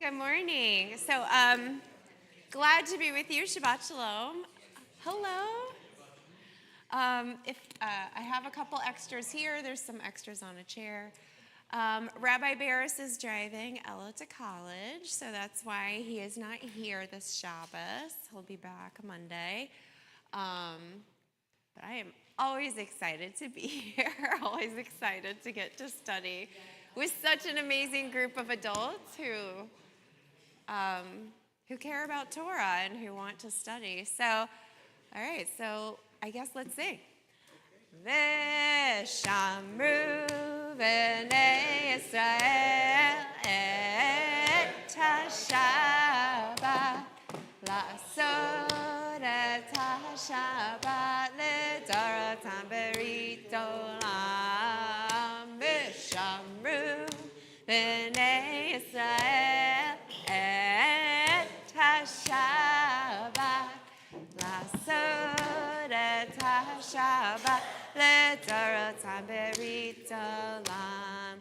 Good morning. So, glad to be with you. Shabbat Shalom. Hello. I have a couple extras here. There's some extras on a chair. Rabbi Barris is driving Ella to college, so that's why he is not here this Shabbos. He'll be back Monday. But I am always excited to be here, always excited to get to study with such an amazing group of adults who care about Torah and who want to study. So, all right, so I guess let's sing. V'shamru b'nei Yisrael et ha-Shabbat la'asot et ha-Shabbat l'dorotam berit olam. V'shamru b'nei Yisrael et ha-Shabbat la'asot et ha-Shabbat l'dorotam berit olam.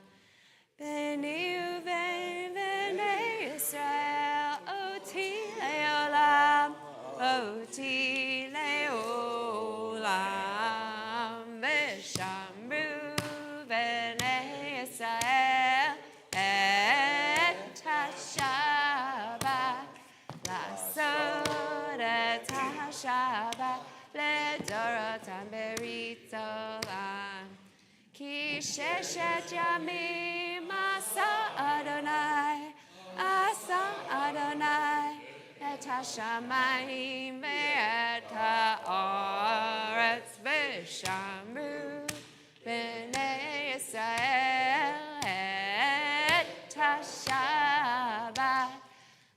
B'nei uvein b'nei Yisrael oti le'olam, oti le'olam. V'shamru b'nei Yisrael et ha-Shabbat la'asot et ha-Shabbat l'dorotam berit olam. Ki sheshet yamim asa Adonai et ha-shamayim ve'et ha'aretz. V'shamru b'nei Yisrael et ha-Shabbat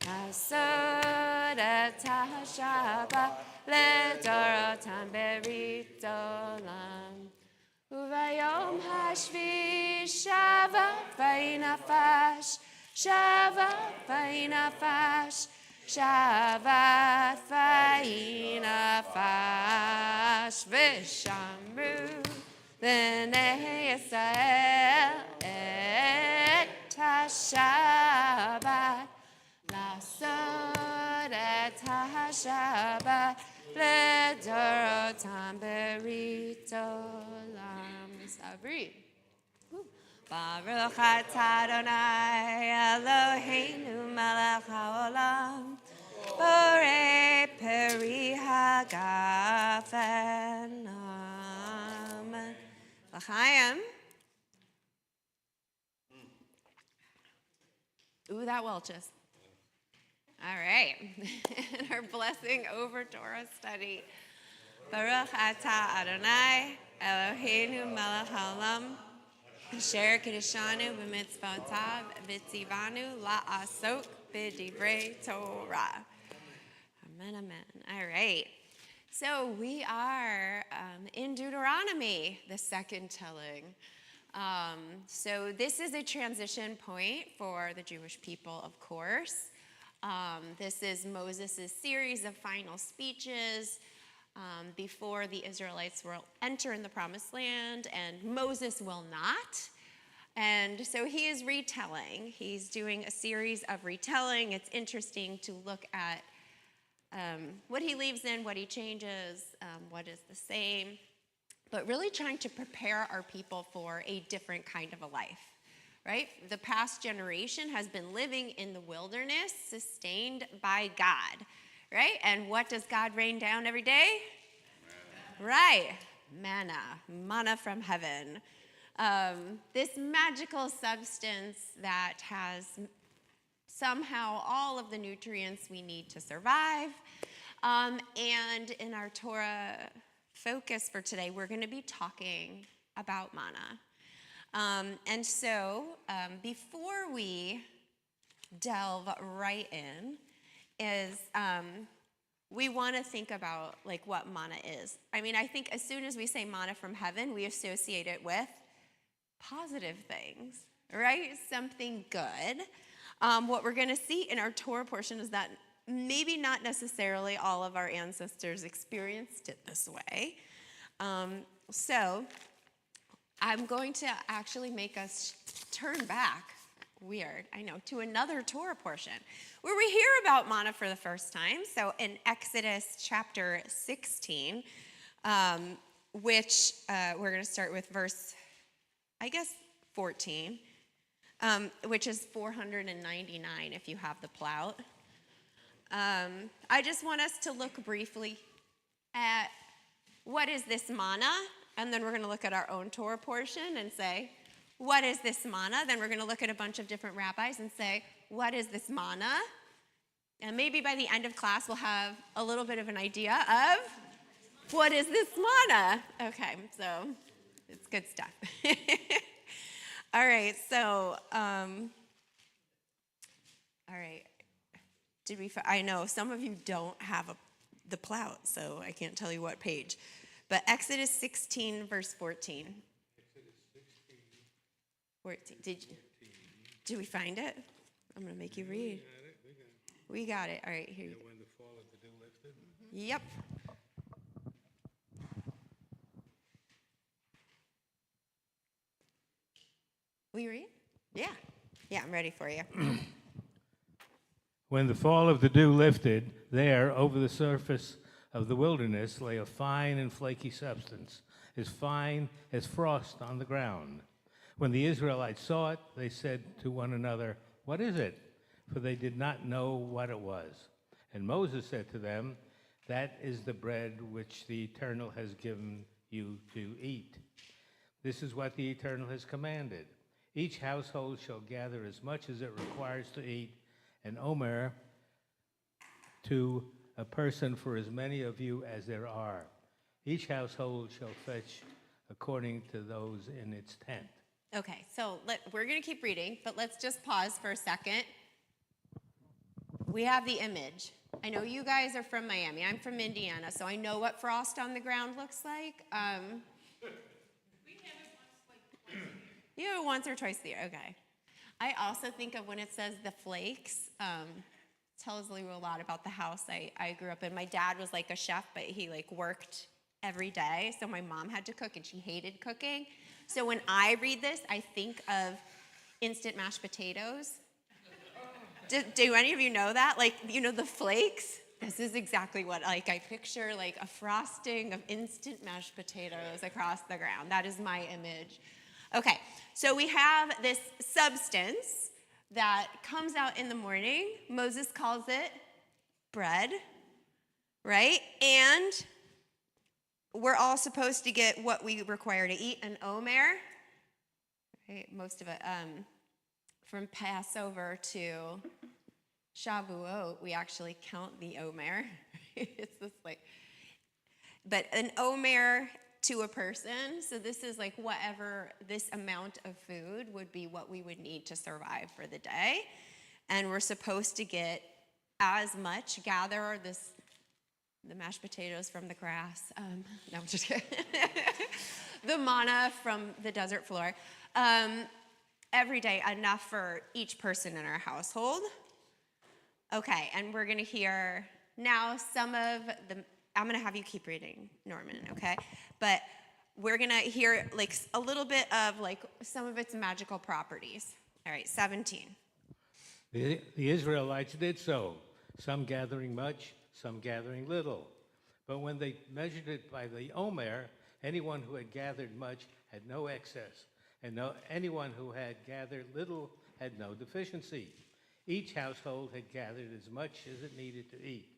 la'asot et ha-Shabbat l'dorotam berit olam. Uvayom hashvi shavat vayinafash, shavat vayinafash, shavat vayinafash. V'shamru b'nei Yisrael et ha-Shabbat la'asot et ha-Shabbat l'dorotam berit olam. Sabri. Baruch atah Adonai Eloheinu melech haolam, borei peri hagafen. Amen. L'chaim. Ooh, that Welch's. All right. And our blessing over Torah study. Baruch atah Adonai Eloheinu melech haolam, asher kiddushanu b'mitzvotav v'tzivanu la'asok b'divrei Torah. Amen, amen. All right. So we are in Deuteronomy, the second telling. So this is a transition point for the Jewish people, of course. This is Moses' series of final speeches before the Israelites will enter in the promised land, and Moses will not. And so he is retelling. He's doing a series of retelling. It's interesting to look at what he leaves in, what he changes, what is the same, but really trying to prepare our people for a different kind of a life. Right? The past generation has been living in the wilderness, sustained by God, right? And what does God rain down every day? Manna. Right, manna from heaven. This magical substance that has somehow all of the nutrients we need to survive. And in our Torah focus for today, we're going to be talking about manna. And so before we delve right in, we want to think about like what manna is. I mean, I think as soon as we say manna from heaven, we associate it with positive things, right? Something good. What we're going to see in our Torah portion is that maybe not necessarily all of our ancestors experienced it this way. So I'm going to actually make us turn back weird, I know, to another Torah portion where we hear about manna for the first time. So in Exodus chapter 16, which we're going to start with verse, 14, which is 499 if you have the Plout. I just want us to look briefly at what is this manna, and then we're going to look at our own Torah portion and say, what is this manna? Then we're going to look at a bunch of different rabbis and say, what is this manna? And maybe by the end of class, we'll have a little bit of an idea of what is this manna? Okay, so it's good stuff. All right, so, all right. I know some of you don't have the Plout, so I can't tell you what page. But Exodus 16, verse 14. Exodus 16. 14. Did we find it? I'm going to make you read. We got it. All right, here you go. When the fall of the dew lifted? Yep. Will you read? Yeah. Yeah, I'm ready for you. When the fall of the dew lifted, there, over the surface of the wilderness, lay a fine and flaky substance, as fine as frost on the ground. When the Israelites saw it, they said to one another, "What is it?" For they did not know what it was. And Moses said to them, "That is the bread which the Eternal has given you to eat. This is what the Eternal has commanded. Each household shall gather as much as it requires to eat, an omer to a person for as many of you as there are. Each household shall fetch according to those in its tent." Okay, so we're going to keep reading, but let's just pause for a second. We have the image. I know you guys are from Miami. I'm from Indiana, so I know what frost on the ground looks like. We have it once or twice a year, okay. I also think of when it says the flakes, tells you a lot about the house I grew up in. My dad was like a chef, but he worked every day, so my mom had to cook, and she hated cooking. So when I read this, I think of instant mashed potatoes. Do any of you know that? The flakes? This is exactly what I picture, a frosting of instant mashed potatoes across the ground. That is my image. Okay, so we have this substance that comes out in the morning. Moses calls it bread, right? And we're all supposed to get what we require to eat, an omer, right? Most of it, from Passover to Shavuot, we actually count the omer. It's this but an omer to a person, so this is whatever this amount of food would be what we would need to survive for the day. And we're supposed to get as much, gather the mashed potatoes from the grass. No, I'm just kidding. The manna from the desert floor. Every day, enough for each person in our household. Okay, and we're going to hear now some of I'm going to have you keep reading, Norman, okay? But we're going to hear a little bit of some of its magical properties. All right, 17. The Israelites did so, some gathering much, some gathering little. But when they measured it by the omer, anyone who had gathered much had no excess, and anyone who had gathered little had no deficiency. Each household had gathered as much as it needed to eat.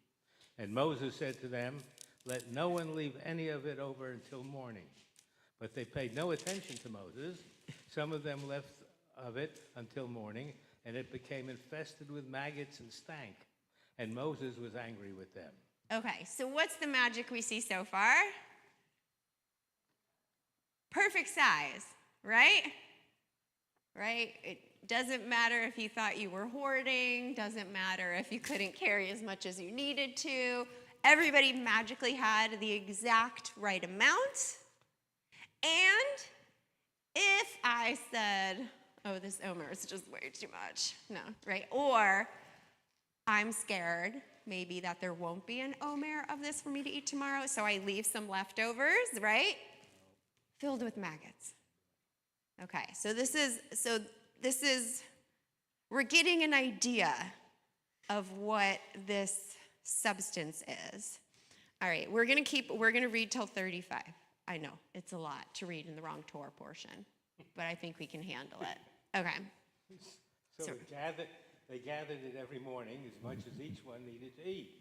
And Moses said to them, "Let no one leave any of it over until morning." But they paid no attention to Moses. Some of them left of it until morning, and it became infested with maggots and stank. And Moses was angry with them. Okay, so what's the magic we see so far? Perfect size, right? Right? It doesn't matter if you thought you were hoarding, doesn't matter if you couldn't carry as much as you needed to. Everybody magically had the exact right amount. And if I said, "Oh, this omer is just way too much," no, right? Or I'm scared maybe that there won't be an omer of this for me to eat tomorrow, so I leave some leftovers, right? Filled with maggots. Okay, so this is we're getting an idea of what this substance is. All right, we're gonna read till 35. I know, it's a lot to read in the wrong Torah portion, but I think we can handle it. Okay. So they gathered it every morning as much as each one needed to eat.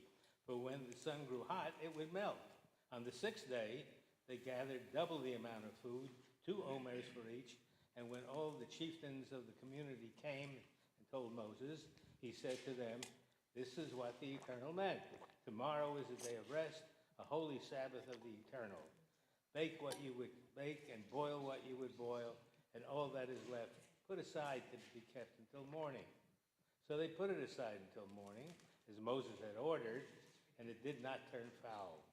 But when the sun grew hot, it would melt. On the sixth day, they gathered double the amount of food, 2 omers for each. And when all the chieftains of the community came and told Moses, he said to them, "This is what the Eternal meant. Tomorrow is a day of rest, a holy Sabbath of the Eternal. Bake what you would bake and boil what you would boil, and all that is left put aside to be kept until morning." So they put it aside until morning, as Moses had ordered, and it did not turn foul,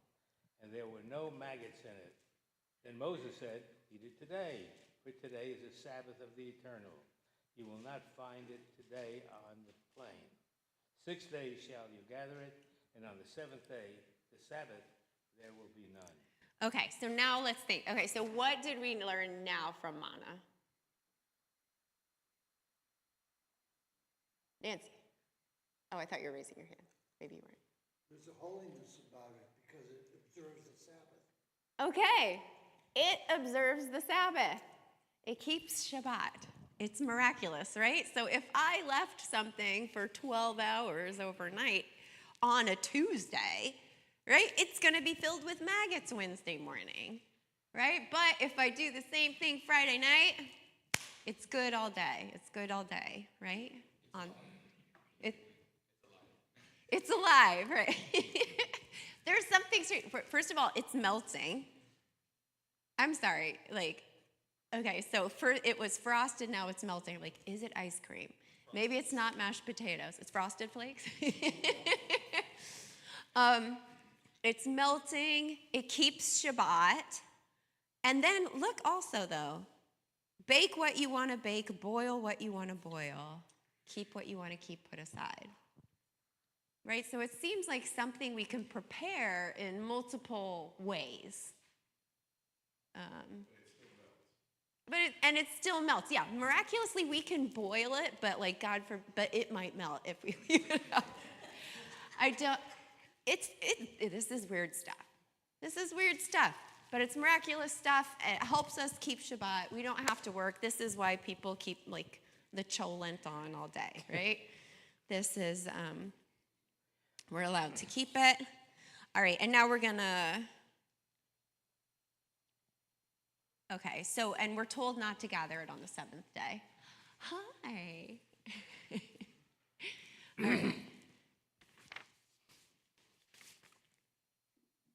and there were no maggots in it. Then Moses said, "Eat it today, for today is a Sabbath of the Eternal. You will not find it today on the plain. 6 days shall you gather it, and on the seventh day, the Sabbath, there will be none." Okay, so now let's think. Okay, so what did we learn now from manna? Nancy. Oh, I thought you were raising your hand. Maybe you weren't. There's a holiness about it because it observes the Sabbath. Okay, it observes the Sabbath. It keeps Shabbat. It's miraculous, right? So if I left something for 12 hours overnight on a Tuesday, right, it's going to be filled with maggots Wednesday morning, right? But if I do the same thing Friday night, it's good all day. It's good all day, right? It's alive, right? There's something, first of all, it's melting. I'm sorry, okay, so it was frosted, now it's melting. Is it ice cream? Maybe it's not mashed potatoes. It's Frosted Flakes. It's melting. It keeps Shabbat. And then look also, though. Bake what you want to bake. Boil what you want to boil. Keep what you want to keep put aside. Right? So it seems like something we can prepare in multiple ways. And it still melts. Yeah, miraculously we can boil it, but but it might melt if we leave it out. This is weird stuff. This is weird stuff, but it's miraculous stuff. It helps us keep Shabbat. We don't have to work. This is why people keep the cholent on all day, right? This is, we're allowed to keep it. All right, and now we're gonna, okay, so, and we're told not to gather it on the seventh day. Hi. All right.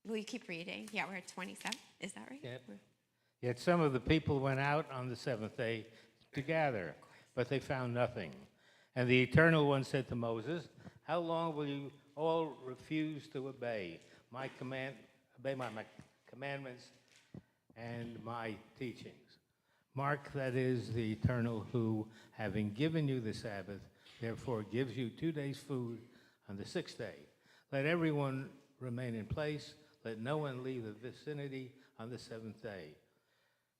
Will you keep reading? Yeah, we're at 27. Is that right? Yet some of the people went out on the seventh day to gather, but they found nothing. And the Eternal One said to Moses, "How long will you all refuse to obey my commandments and my teachings? Mark that is the Eternal who, having given you the Sabbath, therefore gives you 2 days' food on the sixth day. Let everyone remain in place. Let no one leave the vicinity on the seventh day."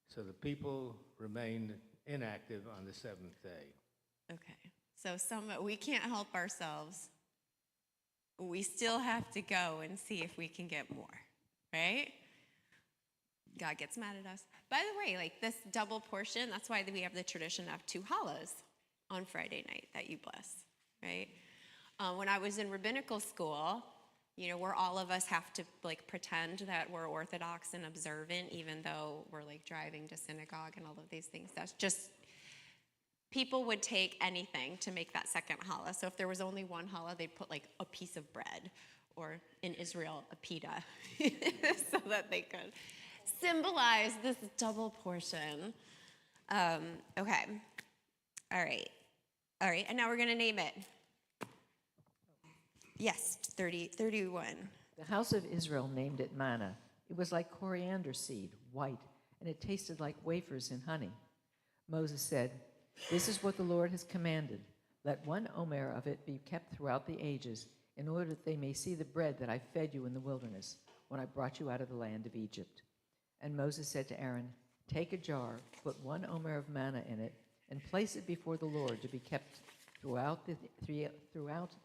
So the people remained inactive on the seventh day. Okay. So we can't help ourselves. We still have to go and see if we can get more, right? God gets mad at us. By the way, this double portion, that's why we have the tradition of 2 challahs on Friday night that you bless, right? When I was in rabbinical school, where all of us have to pretend that we're Orthodox and observant, even though we're driving to synagogue and all of these things. That's just, people would take anything to make that second challah. So if there was only one challah, they'd put a piece of bread, or in Israel, a pita, so that they could symbolize this double portion. Okay. All right. And now we're going to name it. Yes, 31. The house of Israel named it manna. It was like coriander seed, white, and it tasted like wafers in honey. Moses said, "This is what the Lord has commanded. Let 1 omer of it be kept throughout the ages, in order that they may see the bread that I fed you in the wilderness, when I brought you out of the land of Egypt." And Moses said to Aaron, "Take a jar, put 1 omer of manna in it, and place it before the Lord to be kept throughout the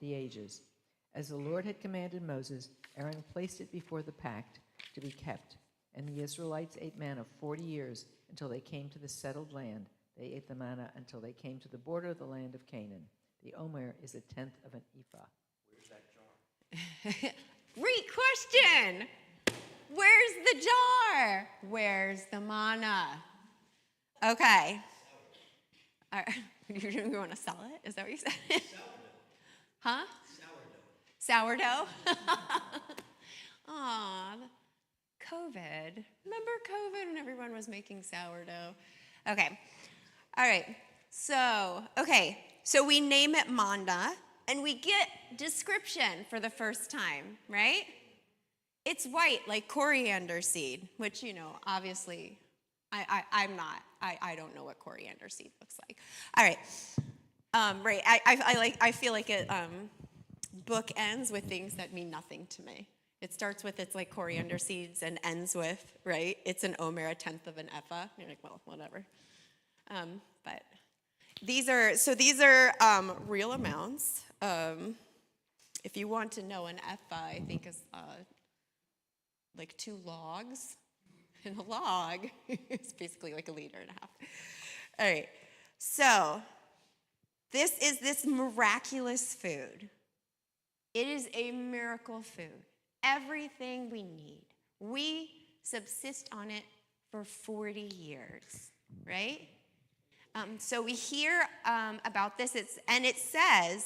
ages. As the Lord had commanded Moses, Aaron placed it before the pact to be kept. And the Israelites ate manna 40 years until they came to the settled land. They ate the manna until they came to the border of the land of Canaan. The omer is a tenth of an ephah. Where's that jar? Great question. Where's the jar? Where's the manna? Okay. All right. You want to sell it? Is that what you said? Sourdough. Huh? Sourdough. Sourdough? Aw, COVID. Remember COVID when everyone was making sourdough? Okay. All right. So we name it manna, and we get description for the first time, right? It's white like coriander seed, which, obviously I'm not. I don't know what coriander seed looks like. All right. Right. I feel like it book ends with things that mean nothing to me. It starts with it's like coriander seeds and ends with, right? It's an omer, a tenth of an ephah. You're like, well, whatever. But these are real amounts. If you want to know, an ephah, I think is like 2 logs. And a log is basically like 1.5 liters. All right. So this is this miraculous food. It is a miracle food. Everything we need. We subsist on it for 40 years, right? So we hear about this, and it says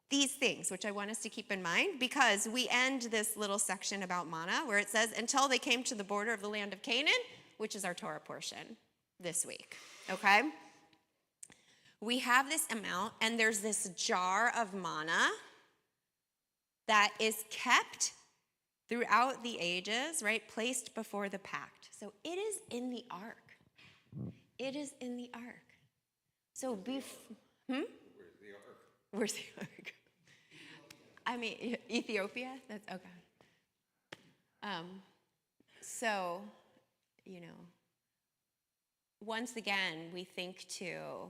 these things, which I want us to keep in mind, because we end this little section about manna where it says, until they came to the border of the land of Canaan, which is our Torah portion this week, okay? We have this amount, and there's this jar of manna that is kept throughout the ages, right, placed before the pact. So it is in the ark. It is in the ark. So Where's the ark? Where's the ark? I mean, Ethiopia? That's okay. So, once again, we think to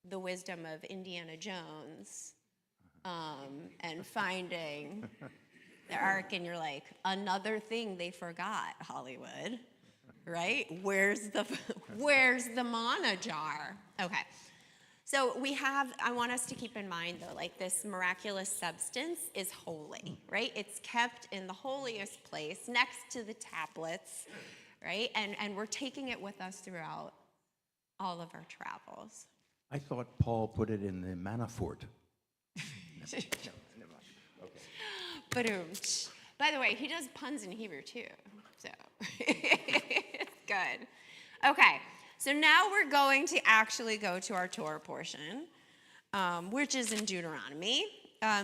the wisdom of Indiana Jones and finding the ark, and you're like, another thing they forgot, Hollywood, right? Where's the manna jar? Okay. So I want us to keep in mind, though, like this miraculous substance is holy, right? It's kept in the holiest place next to the tablets, right? And we're taking it with us throughout all of our travels. I thought Paul put it in the manna fort. But by the way, he does puns in Hebrew too, so it's good. Okay, so now we're going to actually go to our Torah portion, which is in Deuteronomy.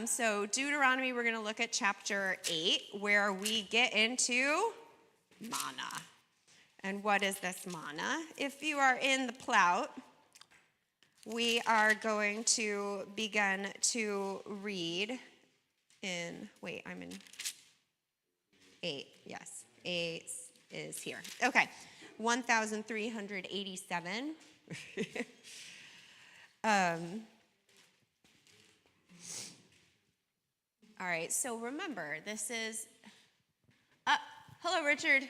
So Deuteronomy, we're going to look at chapter 8, where we get into manna. And what is this manna? If you are in the Plout, we are going to begin to read I'm in 8, yes. 8 is here. Okay, 1,387. All right, so remember, this is, hello, Richard.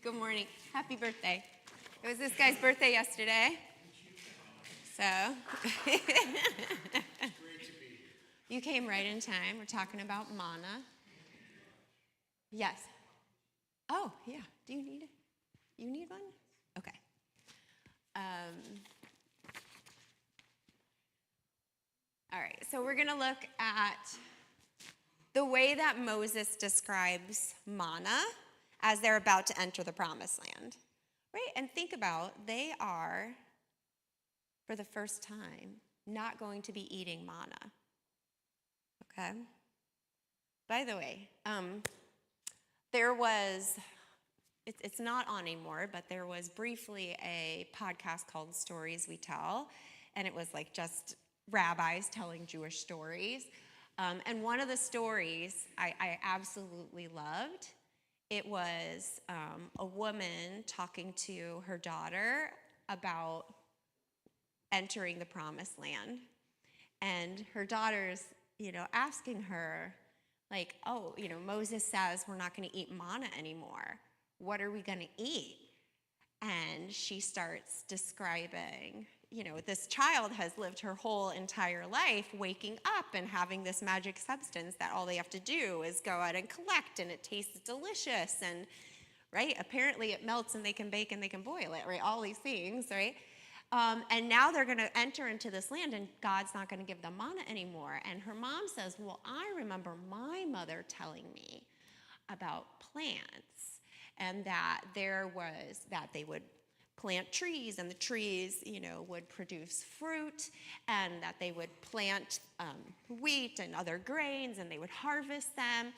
Good morning. Happy birthday. It was this guy's birthday yesterday. So, you came right in time. We're talking about manna. Yes. Oh, yeah. Do you need it? You need one? Okay. All right, so we're going to look at the way that Moses describes manna as they're about to enter the promised land, right? And think about, they are, for the first time, not going to be eating manna, okay? By the way, there was, it's not on anymore, but there was briefly a podcast called Stories We Tell, and it was like just rabbis telling Jewish stories. And one of the stories I absolutely loved. It was a woman talking to her daughter about entering the promised land. And her daughter's, asking her, like, oh, Moses says we're not going to eat manna anymore. What are we going to eat? And she starts describing, this child has lived her whole entire life waking up and having this magic substance that all they have to do is go out and collect, and it tastes delicious, and, right, apparently it melts and they can bake and they can boil it, right, all these things, right? And now they're going to enter into this land, and God's not going to give them manna anymore. And her mom says, well, I remember my mother telling me about plants, and that that they would plant trees, and the trees, would produce fruit, and that they would plant wheat and other grains, and they would harvest them.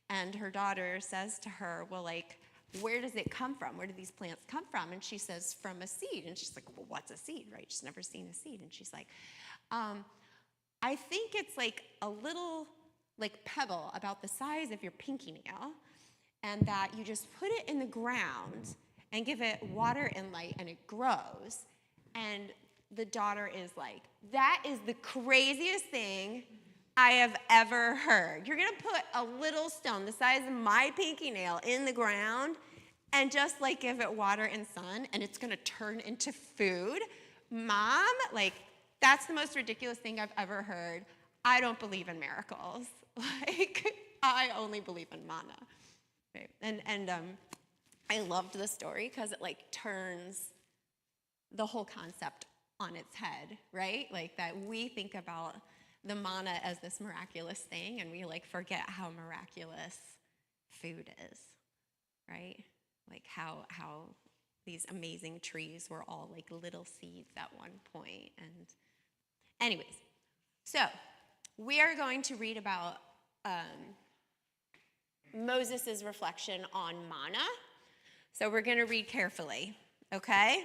And her daughter says to her, well, like, where does it come from? Where do these plants come from? And she says, from a seed. And she's like, well, what's a seed, right? She's never seen a seed. And she's like, I think it's like a little, like, pebble about the size of your pinky nail, and that you just put it in the ground and give it water and light, and it grows. And the daughter is like, that is the craziest thing I have ever heard. You're going to put a little stone the size of my pinky nail in the ground and just, like, give it water and sun, and it's going to turn into food? Mom, like, that's the most ridiculous thing I've ever heard. I don't believe in miracles. Like, I only believe in manna. Right. And I loved the story because it, like, turns the whole concept on its head, right? Like, that we think about the manna as this miraculous thing, and we, like, forget how miraculous food is, right? Like how these amazing trees were all, like, little seeds at one point. And anyways, so we are going to read about Moses' reflection on manna. So we're going to read carefully, okay?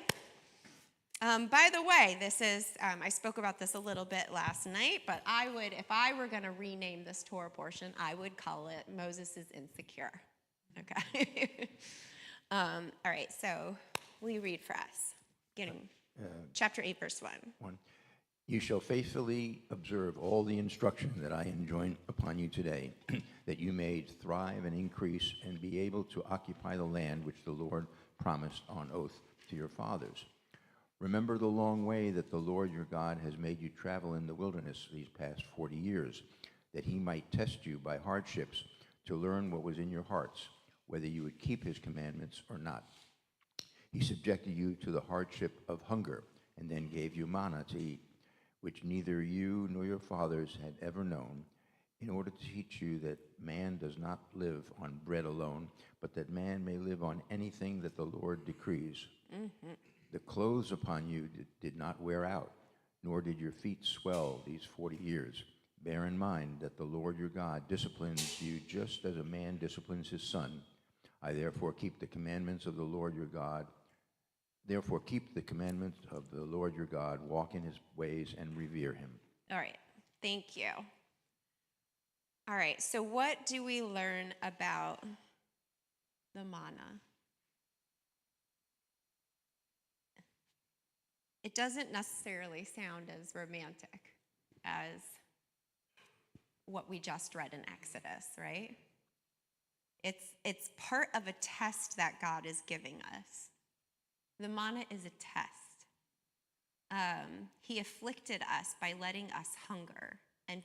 By the way, this is, I spoke about this a little bit last night, but if I were going to rename this Torah portion, I would call it Moses is Insecure, okay? All right, so will you read for us? Chapter 8, verse 1. 1. You shall faithfully observe all the instruction that I enjoin upon you today, that you may thrive and increase and be able to occupy the land which the Lord promised on oath to your fathers. Remember the long way that the Lord your God has made you travel in the wilderness these past 40 years, that he might test you by hardships to learn what was in your hearts, whether you would keep his commandments or not. He subjected you to the hardship of hunger and then gave you manna to eat, which neither you nor your fathers had ever known, in order to teach you that man does not live on bread alone, but that man may live on anything that the Lord decrees. Mm-hmm. The clothes upon you did not wear out, nor did your feet swell these 40 years. Bear in mind that the Lord your God disciplines you just as a man disciplines his son. I therefore keep the commandments of the Lord your God. Therefore keep the commandments of the Lord your God, walk in his ways, and revere him. All right, thank you. All right, so what do we learn about the manna? It doesn't necessarily sound as romantic as what we just read in Exodus, right? It's part of a test that God is giving us. The manna is a test. He afflicted us by letting us hunger and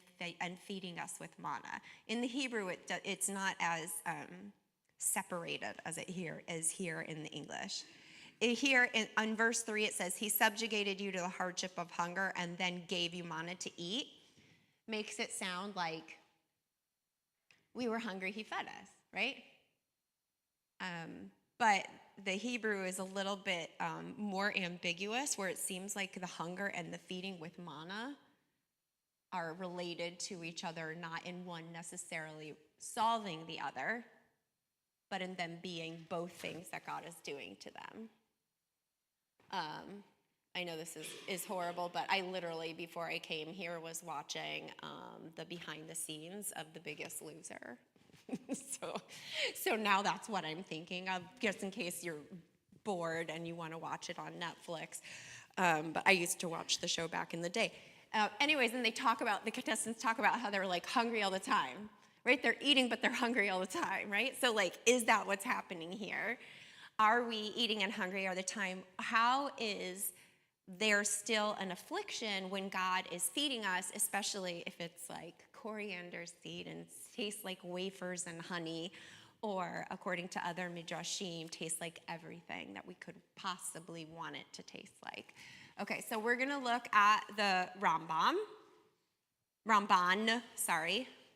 feeding us with manna. In the Hebrew, it's not as separated as it is here in the English. Here in verse 3, it says, he subjugated you to the hardship of hunger and then gave you manna to eat. Makes it sound like we were hungry, he fed us, right? But the Hebrew is a little bit more ambiguous, where it seems like the hunger and the feeding with manna are related to each other, not in one necessarily solving the other, but in them being both things that God is doing to them. I know this is horrible, but I literally, before I came here, was watching the behind the scenes of The Biggest Loser. So now that's what I'm thinking of, just in case you're bored and you want to watch it on Netflix. But I used to watch the show back in the day. Anyways, and the contestants talk about how they're like hungry all the time, right? They're eating, but they're hungry all the time, right? So like, is that what's happening here? Are we eating and hungry all the time? How is there still an affliction when God is feeding us, especially if it's like coriander seed and tastes like wafers and honey, or according to other midrashim, tastes like everything that we could possibly want it to taste like. Okay, so we're gonna look at the Ramban,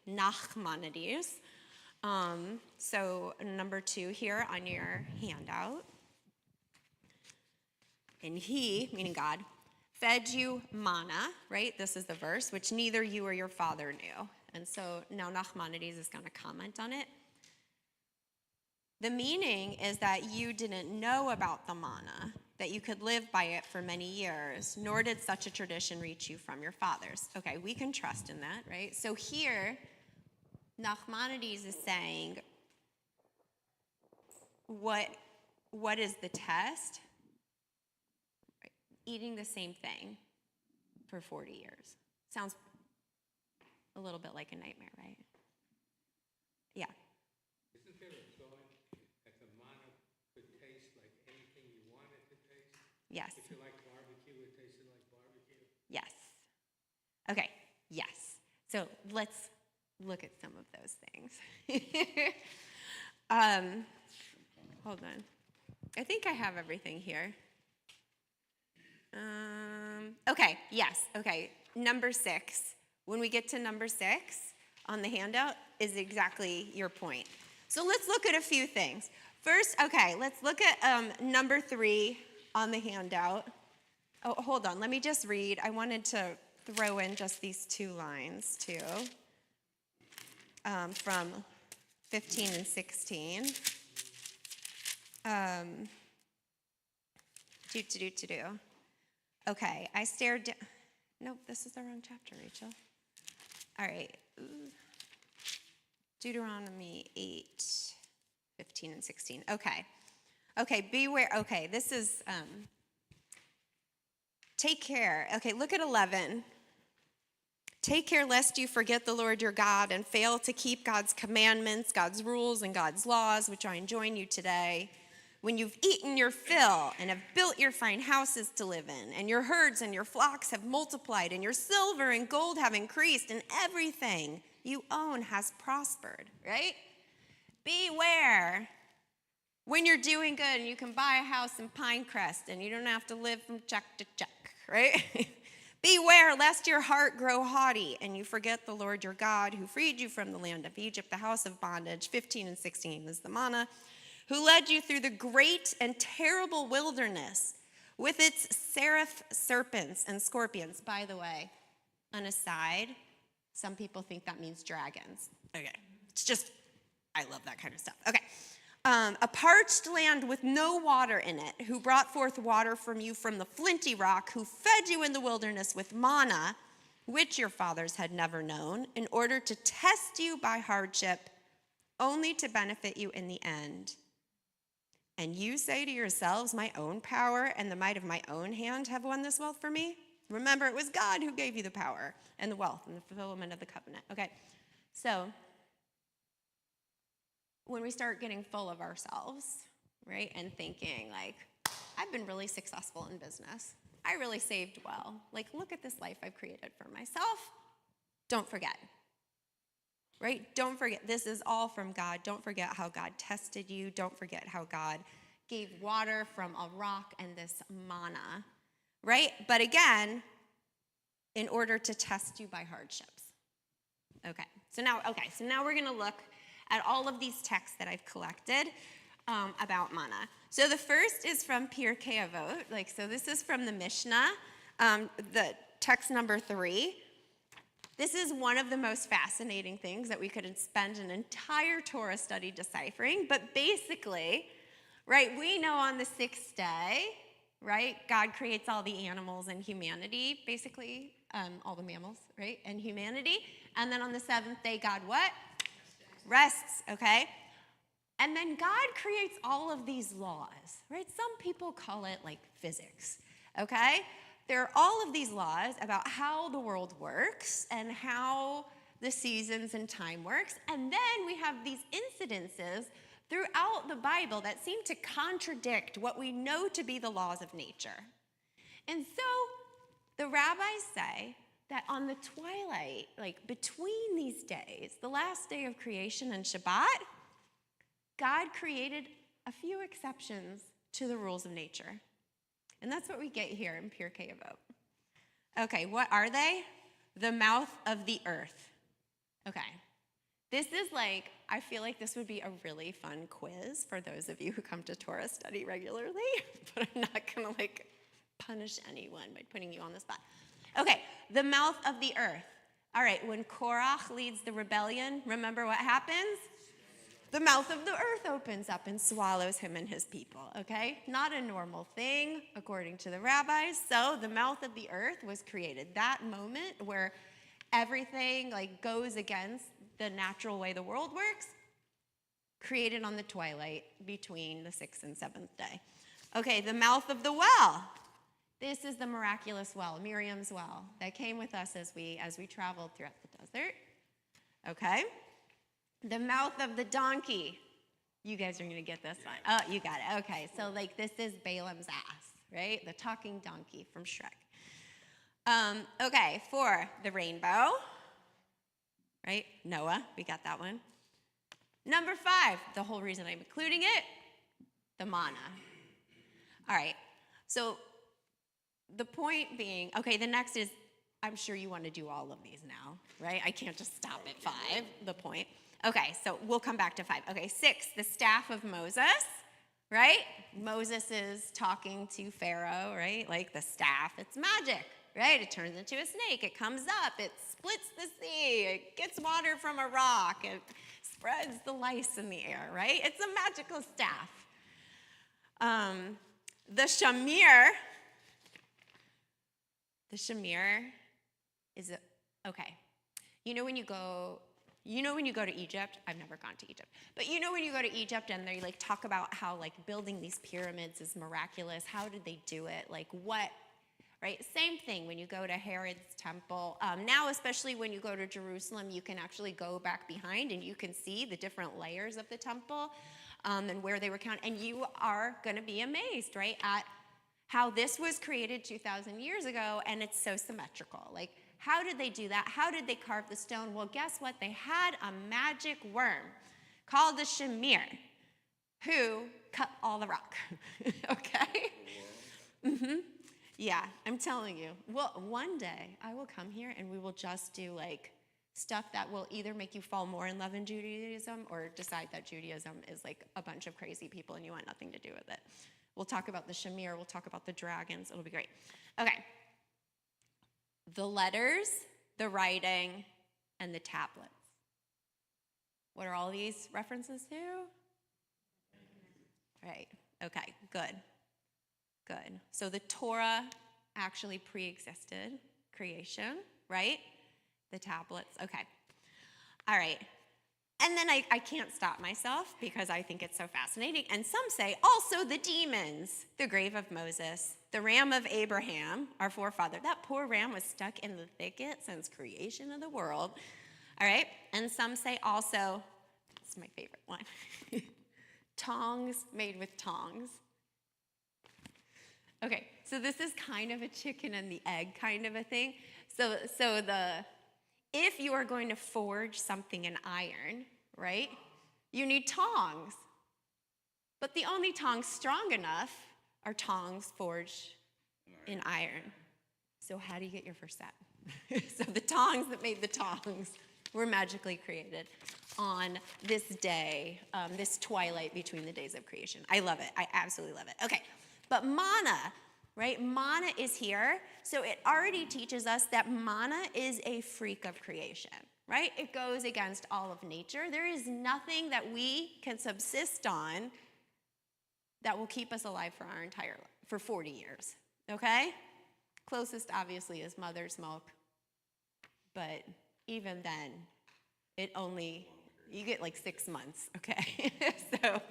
Nachmanides. So number 2 here on your handout. And he, meaning God, fed you manna, right? This is the verse, which neither you or your father knew. And so now Nachmanides is going to comment on it. The meaning is that you didn't know about the manna, that you could live by it for many years, nor did such a tradition reach you from your fathers. Okay, we can trust in that, right? So here, Nachmanides is saying, what is the test? Eating the same thing for 40 years. Sounds a little bit like a nightmare, right? Yeah. Isn't there a thought that the manna could taste like anything you want it to taste? Yes. If you like barbecue, it tasted like barbecue. Yes. Okay, yes. So let's look at some of those things. Hold on. I think I have everything here. Okay, yes, okay. Number 6. When we get to number 6 on the handout is exactly your point. So let's look at a few things. First, okay, let's look at number 3 on the handout. Oh, hold on, let me just read. I wanted to throw in just these 2 lines too, from 15 and 16. Okay, I stared down. Nope, this is the wrong chapter, Rachel. All right. Deuteronomy 8, 15 and 16. Okay. Okay, beware. Okay, this is, take care. Okay, look at 11. Take care lest you forget the Lord your God and fail to keep God's commandments, God's rules, and God's laws, which I enjoin you today. When you've eaten your fill and have built your fine houses to live in, and your herds and your flocks have multiplied, and your silver and gold have increased, and everything you own has prospered, right? Beware when you're doing good and you can buy a house in Pinecrest and you don't have to live from check to check, right? Beware lest your heart grow haughty and you forget the Lord your God who freed you from the land of Egypt, the house of bondage. 15 and 16 is the manna. Who led you through the great and terrible wilderness with its seraph serpents and scorpions. By the way, an aside, some people think that means dragons. Okay, it's just, I love that kind of stuff. Okay, a parched land with no water in it, who brought forth water from you from the flinty rock, who fed you in the wilderness with manna, which your fathers had never known, in order to test you by hardship, only to benefit you in the end. And you say to yourselves, my own power and the might of my own hand have won this wealth for me? Remember, it was God who gave you the power and the wealth and the fulfillment of the covenant. Okay, so when we start getting full of ourselves, right, and thinking like, I've been really successful in business. I really saved well. Like, look at this life I've created for myself. Don't forget. Right? Don't forget, this is all from God. Don't forget how God tested you. Don't forget how God gave water from a rock and this manna, right? But again, in order to test you by hardships. Okay, so now we're going to look at all of these texts that I've collected about manna. So the first is from Pirkei Avot. So this is from the Mishnah, the text number 3. This is one of the most fascinating things that we could spend an entire Torah study deciphering. But basically, right, we know on the 6th day, right, God creates all the animals and humanity, basically, all the mammals, right, and humanity. And then on the 7th day, God what? Rests, okay? And then God creates all of these laws, right? Some people call it like physics. okay? There are all of these laws about how the world works and how the seasons and time works. And then we have these incidences throughout the Bible that seem to contradict what we know to be the laws of nature. And so the rabbis say that on the twilight, like between these days, the last day of creation and Shabbat, God created a few exceptions to the rules of nature. And that's what we get here in Pirkei Avot. Okay, what are they? The mouth of the earth. Okay. This is like, I feel like this would be a really fun quiz for those of you who come to Torah study regularly, but I'm not going to like punish anyone by putting you on the spot. Okay, the mouth of the earth. All right, when Korach leads the rebellion, remember what happens? The mouth of the earth opens up and swallows him and his people, okay? Not a normal thing, according to the rabbis. So the mouth of the earth was created. That moment where everything like goes against the natural way the world works, created on the twilight between the 6th and 7th day. Okay, the mouth of the well. This is the miraculous well, Miriam's well, that came with us as we traveled throughout the desert. Okay? The mouth of the donkey. You guys are going to get this one. Oh, you got it. Okay, so like this is Balaam's ass, right? The talking donkey from Shrek. Okay, 4, the rainbow, right? Noah, we got that one. Number 5, the whole reason I'm including it, the manna. All right, so the point being, okay, the next is, I'm sure you want to do all of these now, right? I can't just stop at 5, the point. Okay, so we'll come back to 5. Okay, 6, the staff of Moses, right? Moses is talking to Pharaoh, right? Like the staff, it's magic, right? It turns into a snake, it comes up, it splits the sea, it gets water from a rock, it spreads the lice in the air, right? It's a magical staff. The shamir is okay. You know when you go to Egypt, I've never gone to Egypt, but you know when you go to Egypt and they like talk about how like building these pyramids is miraculous, how did they do it? Like what, right? Same thing when you go to Herod's temple. Now, especially when you go to Jerusalem, you can actually go back behind and you can see the different layers of the temple and where they were counted. And you are going to be amazed, right, at how this was created 2,000 years ago and it's so symmetrical. Like, how did they do that? How did they carve the stone? Well, guess what? They had a magic worm called the shamir who cut all the rock, okay? Mm-hmm. Yeah, I'm telling you. Well, one day I will come here and we will just do like stuff that will either make you fall more in love in Judaism or decide that Judaism is like a bunch of crazy people and you want nothing to do with it. We'll talk about the shamir. We'll talk about the dragons. It'll be great. Okay. The letters, the writing, and the tablets. What are all these references to? Right. Okay, good. Good. So the Torah actually pre-existed creation, right? The tablets. Okay. All right. And then I can't stop myself because I think it's so fascinating. And some say also the demons, the grave of Moses, the ram of Abraham, our forefather. That poor ram was stuck in the thicket since creation of the world. All right. And some say also, it's my favorite one, tongs made with tongs. Okay, so this is kind of a chicken and the egg kind of a thing. So if you are going to forge something in iron, right, you need tongs. But the only tongs strong enough are tongs forged in iron. So how do you get your first set? So the tongs that made the tongs were magically created on this day, this twilight between the days of creation. I love it. I absolutely love it. Okay, but manna, right? Manna is here. So it already teaches us that manna is a freak of creation, right? It goes against all of nature. There is nothing that we can subsist on that will keep us alive for 40 years, okay? Closest, obviously, is mother's milk. But even then, you get like 6 months, okay? So,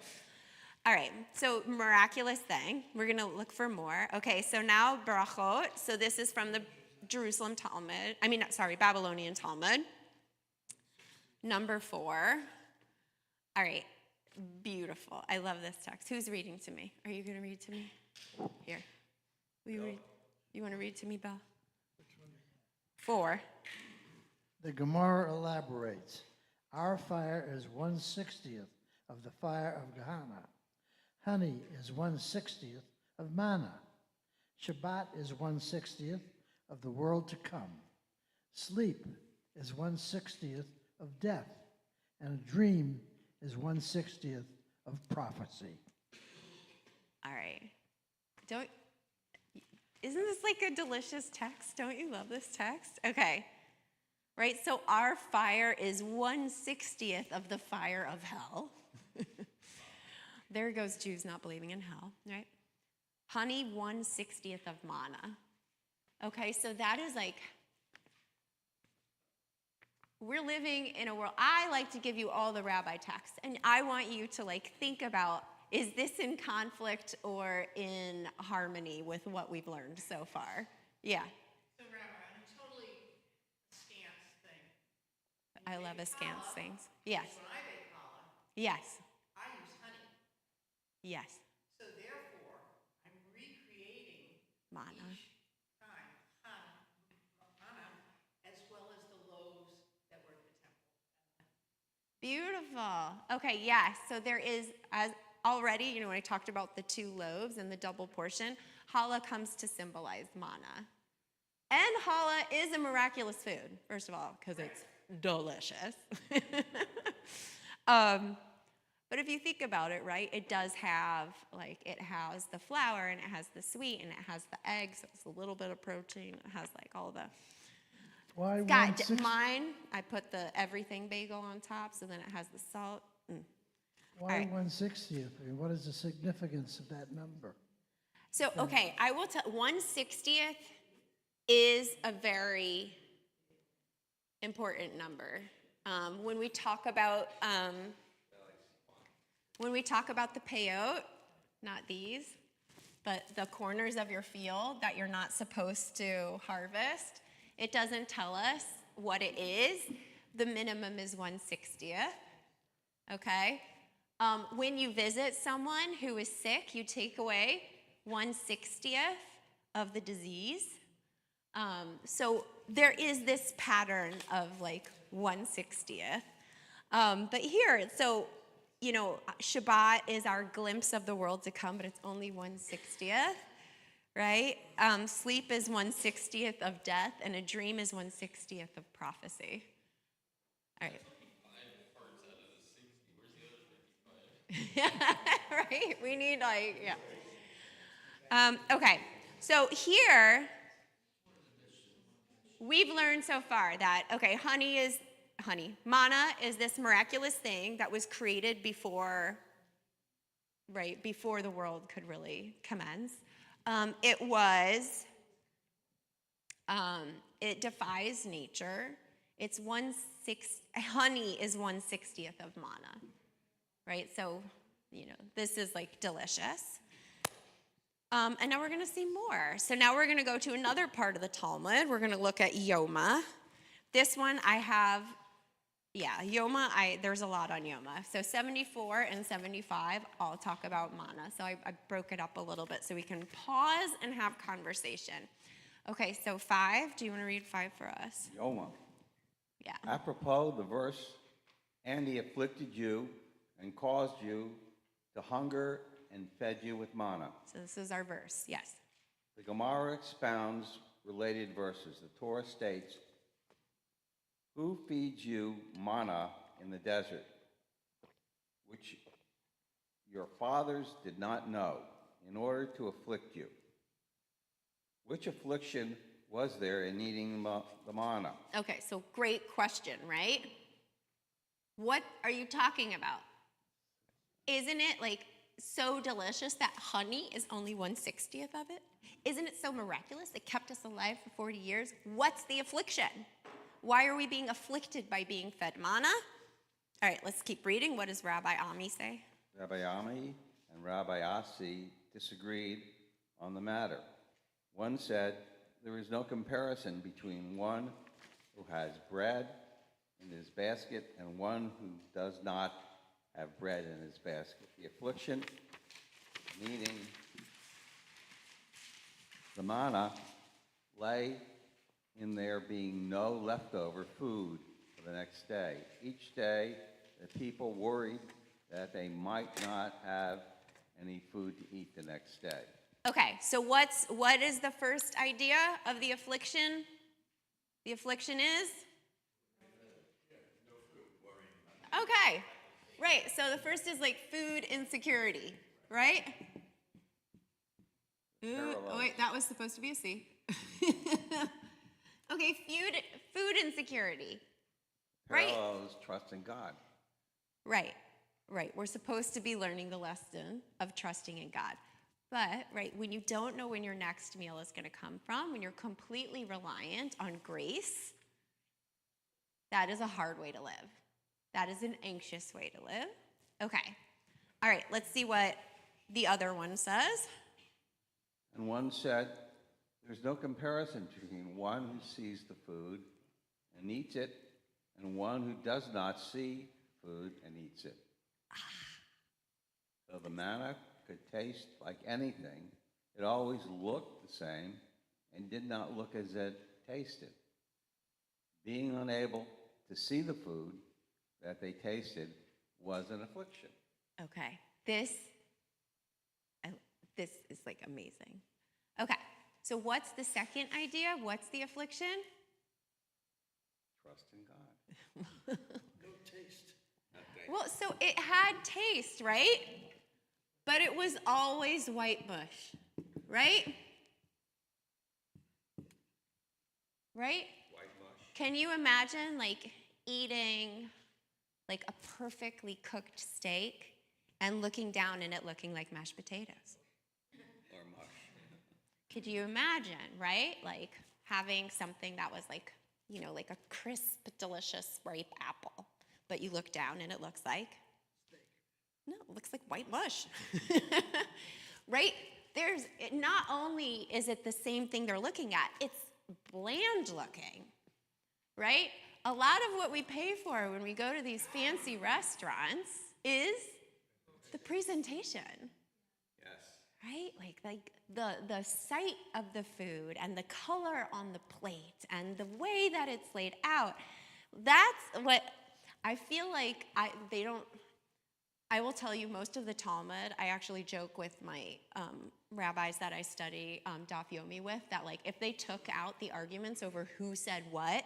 All right, so miraculous thing. We're going to look for more. Okay, so now brachot. So this is from the Jerusalem Talmud. Babylonian Talmud. Number 4. All right, beautiful. I love this text. Who's reading to me? Are you going to read to me? Here. Will you read? You want to read to me, Belle? 4. The Gemara elaborates, our fire is 1/60th of the fire of Gehenna. Honey is 1/60th of manna. Shabbat is 1/60th of the world to come. Sleep is 1/60th of death. And a dream is 1/60th of prophecy. All right. Isn't this like a delicious text? Don't you love this text? Okay. Right, so our fire is 1/60th of the fire of hell. There goes Jews not believing in hell, right? Honey, 1/60th of manna. Okay, so that is like, we're living in a world, I like to give you all the rabbi texts, and I want you to like think about, is this in conflict or in harmony with what we've learned so far? Yeah. So, Rabbi, on a totally askance thing. I love askance things. Yes. When I bake challah, Yes. I use honey. Yes. So, therefore, I'm recreating Manna. each time manna, as well as the loaves that were in the temple. Beautiful. Okay, yes. So there is, as already, when I talked about the 2 loaves and the double portion, challah comes to symbolize manna. And challah is a miraculous food, first of all, because it's delicious. But if you think about it, right, it does have, it has the flour, and it has the sweet, and it has the eggs, so it's a little bit of protein. It has, all the... Why Scott, 1/60th? mine, I put the everything bagel on top, so then it has the salt. Why right. 1/60th? I mean, what is the significance of that number? So, okay, I will tell, 1/60th is a very important number. When we talk about the payot, not these, but the corners of your field that you're not supposed to harvest, it doesn't tell us what it is. The minimum is 1/60th, okay? When you visit someone who is sick, you take away 1/60th of the disease. So there is this pattern of 1/60th. But here, so, Shabbat is our glimpse of the world to come, but it's only 1/60th. Right? Sleep is 1/60th of death, and a dream is 1/60th of prophecy. All right. 55 parts out of the 60. Where's the other 55? Right? We need, yeah. Okay. So here, we've learned so far that, manna is this miraculous thing that was created before the world could really commence. It defies nature. Honey is 1/60th of manna, right? So, this is delicious. And now we're going to see more. So now we're going to go to another part of the Talmud. We're going to look at Yoma. This one I have, Yoma, there's a lot on Yoma. So 74 and 75 all talk about manna. So I broke it up a little bit so we can pause and have conversation. Okay, so 5, do you want to read 5 for us? Yoma. Yeah. Apropos the verse, and he afflicted you and caused you to hunger and fed you with manna. So this is our verse, yes. The Gemara expounds related verses. The Torah states, who feeds you manna in the desert, which your fathers did not know, in order to afflict you? Which affliction was there in eating the manna? Okay, so great question, right? What are you talking about? Isn't it so delicious that honey is only 1/60th of it? Isn't it so miraculous? It kept us alive for 40 years. What's the affliction? Why are we being afflicted by being fed manna? All right, let's keep reading. What does Rabbi Ami say? Rabbi Ami and and Rabbi Asi disagreed on the matter. One said, "There is no comparison between one who has bread in his basket and one who does not have bread in his basket. The affliction, meaning the manna, lay in there being no leftover food for the next day. Each day, the people worried that they might not have any food to eat the next day." Okay, so what is the first idea of the affliction? The affliction is? Okay, right. So the first is like food insecurity, right? Oh wait, that was supposed to be a C. Okay, food insecurity. Right. Parallel is trusting God. Right. We're supposed to be learning the lesson of trusting in God. But, right, when you don't know when your next meal is going to come from, when you're completely reliant on grace, that is a hard way to live. That is an anxious way to live. Okay. All right, let's see what the other one says. And one said, "There's no comparison between one who sees the food and eats it and one who does not see food and eats it. Though the manna could taste like anything, it always looked the same and did not look as it tasted. Being unable to see the food that they tasted was an affliction." Okay, this is like amazing. Okay, so what's the second idea? What's the affliction? Trust in God. No taste. Well, so it had taste, right? But it was always white bush, right? Right? White mush. Can you imagine like eating like a perfectly cooked steak and looking down and it looking like mashed potatoes? Or mush. Could you imagine, right? Like having something that was like, you know, like a crisp, delicious ripe apple, but you look down and it looks like steak. No, it looks like white mush. Right? Not only is it the same thing they're looking at, it's bland looking. Right? A lot of what we pay for when we go to these fancy restaurants is the presentation. Yes. Right? Like the sight of the food and the color on the plate and the way that it's laid out. That's what I feel like I will tell you most of the Talmud, I actually joke with my rabbis that I study Daf Yomi with, that like if they took out the arguments over who said what,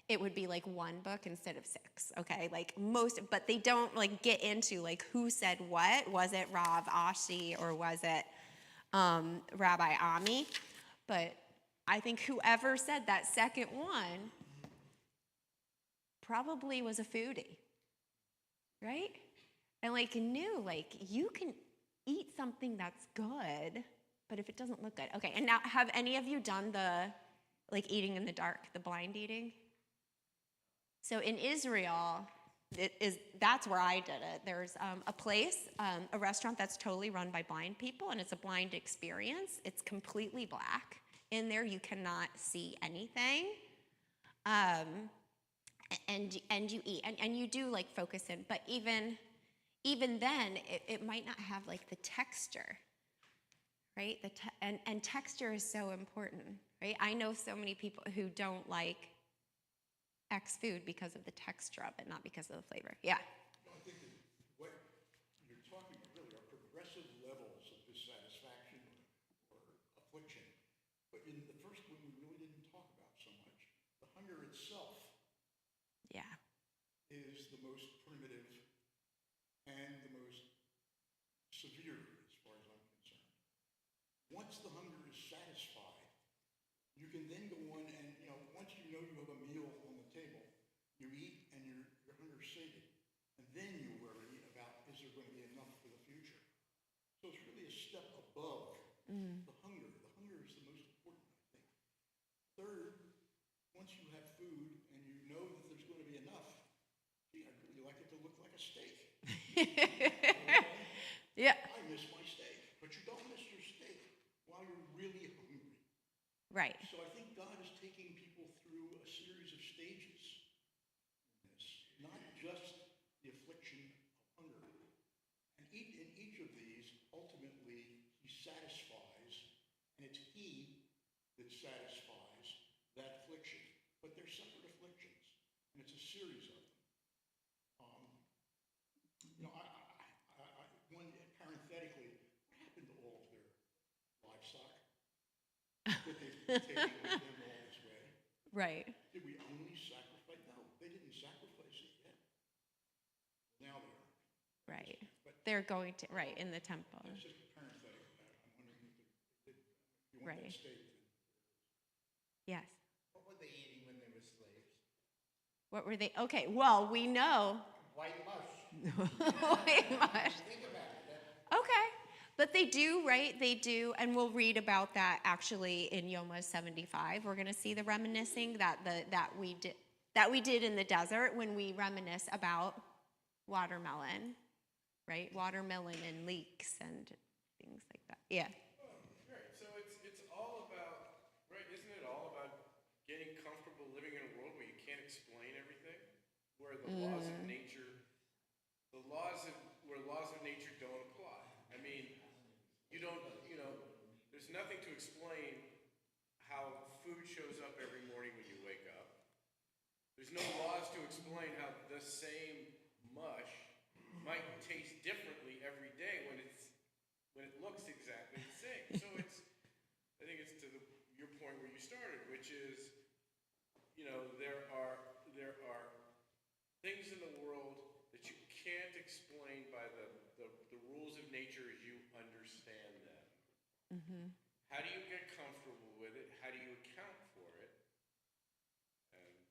it would be like one book instead of 6, okay? Like but they don't like get into like who said what. Was it Rav Ashi or was it Rabbi Ami? But I think whoever said that second one probably was a foodie, right? And like knew like you can eat something that's good, but if it doesn't look good. Okay, and now have any of you done the like eating in the dark, the blind eating? So in Israel, that's where I did it. There's a place, a restaurant that's totally run by blind people, and it's a blind experience. It's completely black. In there, you cannot see anything. And you eat, and you do like focus in, but even then, it might not have like the texture, right? And texture is so important, right? I know so many people who don't like X food because of the texture of it, not because of the flavor. Yeah. I think that what you're talking about really are progressive levels of dissatisfaction or affliction. But in the first one, we really didn't talk about so much. The hunger itself Yeah. is the most primitive and the most severe as far as I'm concerned. Once the hunger is satisfied, you can then go on and, once you know you have a meal on the table, you eat and your hunger's sated. And then you worry about, is there going to be enough for the future? So it's really a step above the hunger. The hunger is the most important, I think. Third, once you have food and you know that there's going to be enough, gee, I'd really like it to look like a steak. Yeah. I miss my Right. So I think God is taking people through a series of stages in this, not just the affliction of hunger. And in each of these, ultimately, he satisfies, and it's he that satisfies that affliction. But they're separate afflictions, and it's a series of them. You know, one parenthetically, what happened to all of their livestock that they've taken with them all this way? Right. Did we only sacrifice? No, they didn't sacrifice it yet. Now they are. Right. They're going to, right, in the temple. That's just a parenthetical. I'm wondering if they did. If you want Right. that state, Yes. What were they eating when they were slaves? What were they? Okay, well, we know. White mush. White mush. Think about it. Okay. But they do, right? They do, and we'll read about that actually in Yoma 75. We're going to see the reminiscing that we did in the desert when we reminisce about watermelon, right? Watermelon and leeks and things like that. Yeah. Right. So it's all about, right? Isn't it all about getting comfortable living in a world where you can't explain everything, where the laws of nature, where laws of nature don't apply. I mean, there's nothing to explain how food shows up every morning when you wake up. There's no laws to explain how the same mush might taste differently every day when it looks exactly the same. So I think it's to your point where you started, which is, there are things in the world that you can't explain by the rules of nature as you understand them. How do you get comfortable with it? How do you account for it?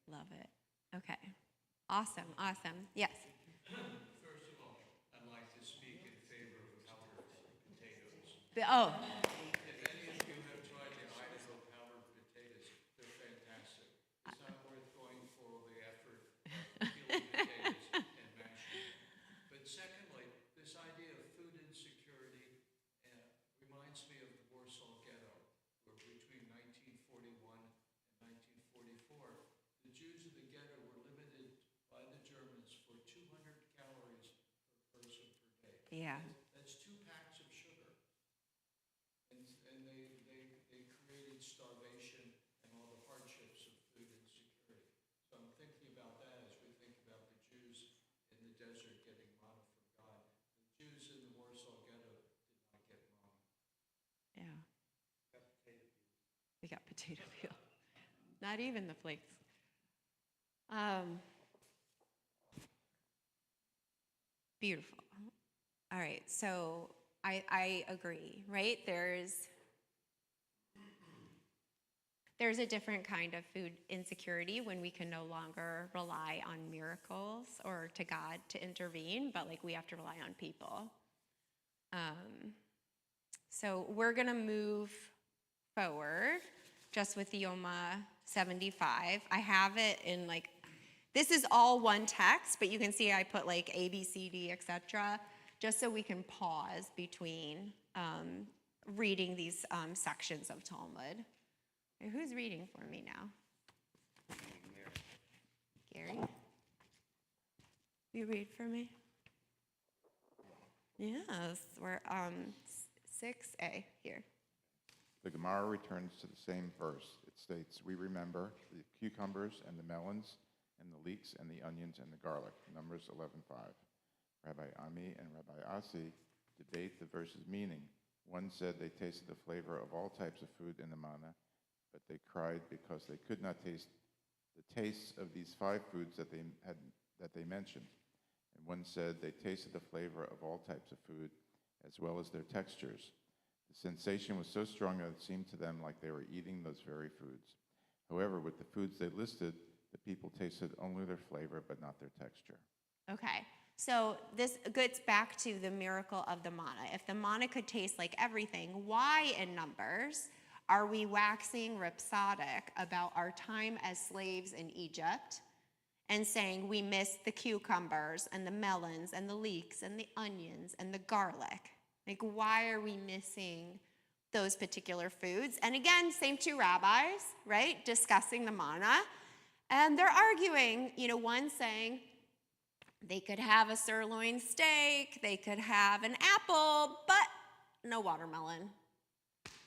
Love it. Okay. Awesome. Yes. First of all, I'd like to speak in favor of powdered potatoes. Oh, If any of you have tried the Idaho powdered potatoes, they're fantastic. It's not worth going for all the effort of peeling potatoes and mashing them. But secondly, this idea of food insecurity reminds me of the Warsaw Ghetto, where between 1941 and 1944, the Jews in the ghetto were limited by the Germans for 200 calories per person per day. yeah. That's 2 packs of sugar. And they created starvation and all the hardships of food insecurity. So I'm thinking about that as we think about the Jews in the desert getting manna from God. The Jews in the Warsaw Ghetto did not get manna. Yeah. We got potato peel. Not even the flakes. Beautiful. All right, so I agree, right? There's a different kind of food insecurity when we can no longer rely on miracles or to God to intervene, but like we have to rely on people. So we're gonna move forward just with the Yoma 75. I have it in like, this is all one text, but you can see I put like A, B, C, D, etc., just so we can pause between reading these sections of Talmud. Who's reading for me now? Gary? You read for me? Yes, we're 6a here. The Gemara returns to the same verse. It states, "We remember the cucumbers and the melons and the leeks and the onions and the garlic." Numbers 11:5. Rabbi Ami and Rabbi Asi debate the verse's meaning. One said they tasted the flavor of all types of food in the manna, but they cried because they could not taste the tastes of these 5 foods that they mentioned. And one said they tasted the flavor of all types of food as well as their textures. The sensation was so strong that it seemed to them like they were eating those very foods. However, with the foods they listed, the people tasted only their flavor but not their texture. Okay, so this gets back to the miracle of the manna. If the manna could taste like everything, why in Numbers are we waxing rhapsodic about our time as slaves in Egypt and saying we missed the cucumbers and the melons and the leeks and the onions and the garlic? Like, why are we missing those particular foods. And again, same two rabbis, right, discussing the manna. And they're arguing, one saying they could have a sirloin steak, they could have an apple, but no watermelon.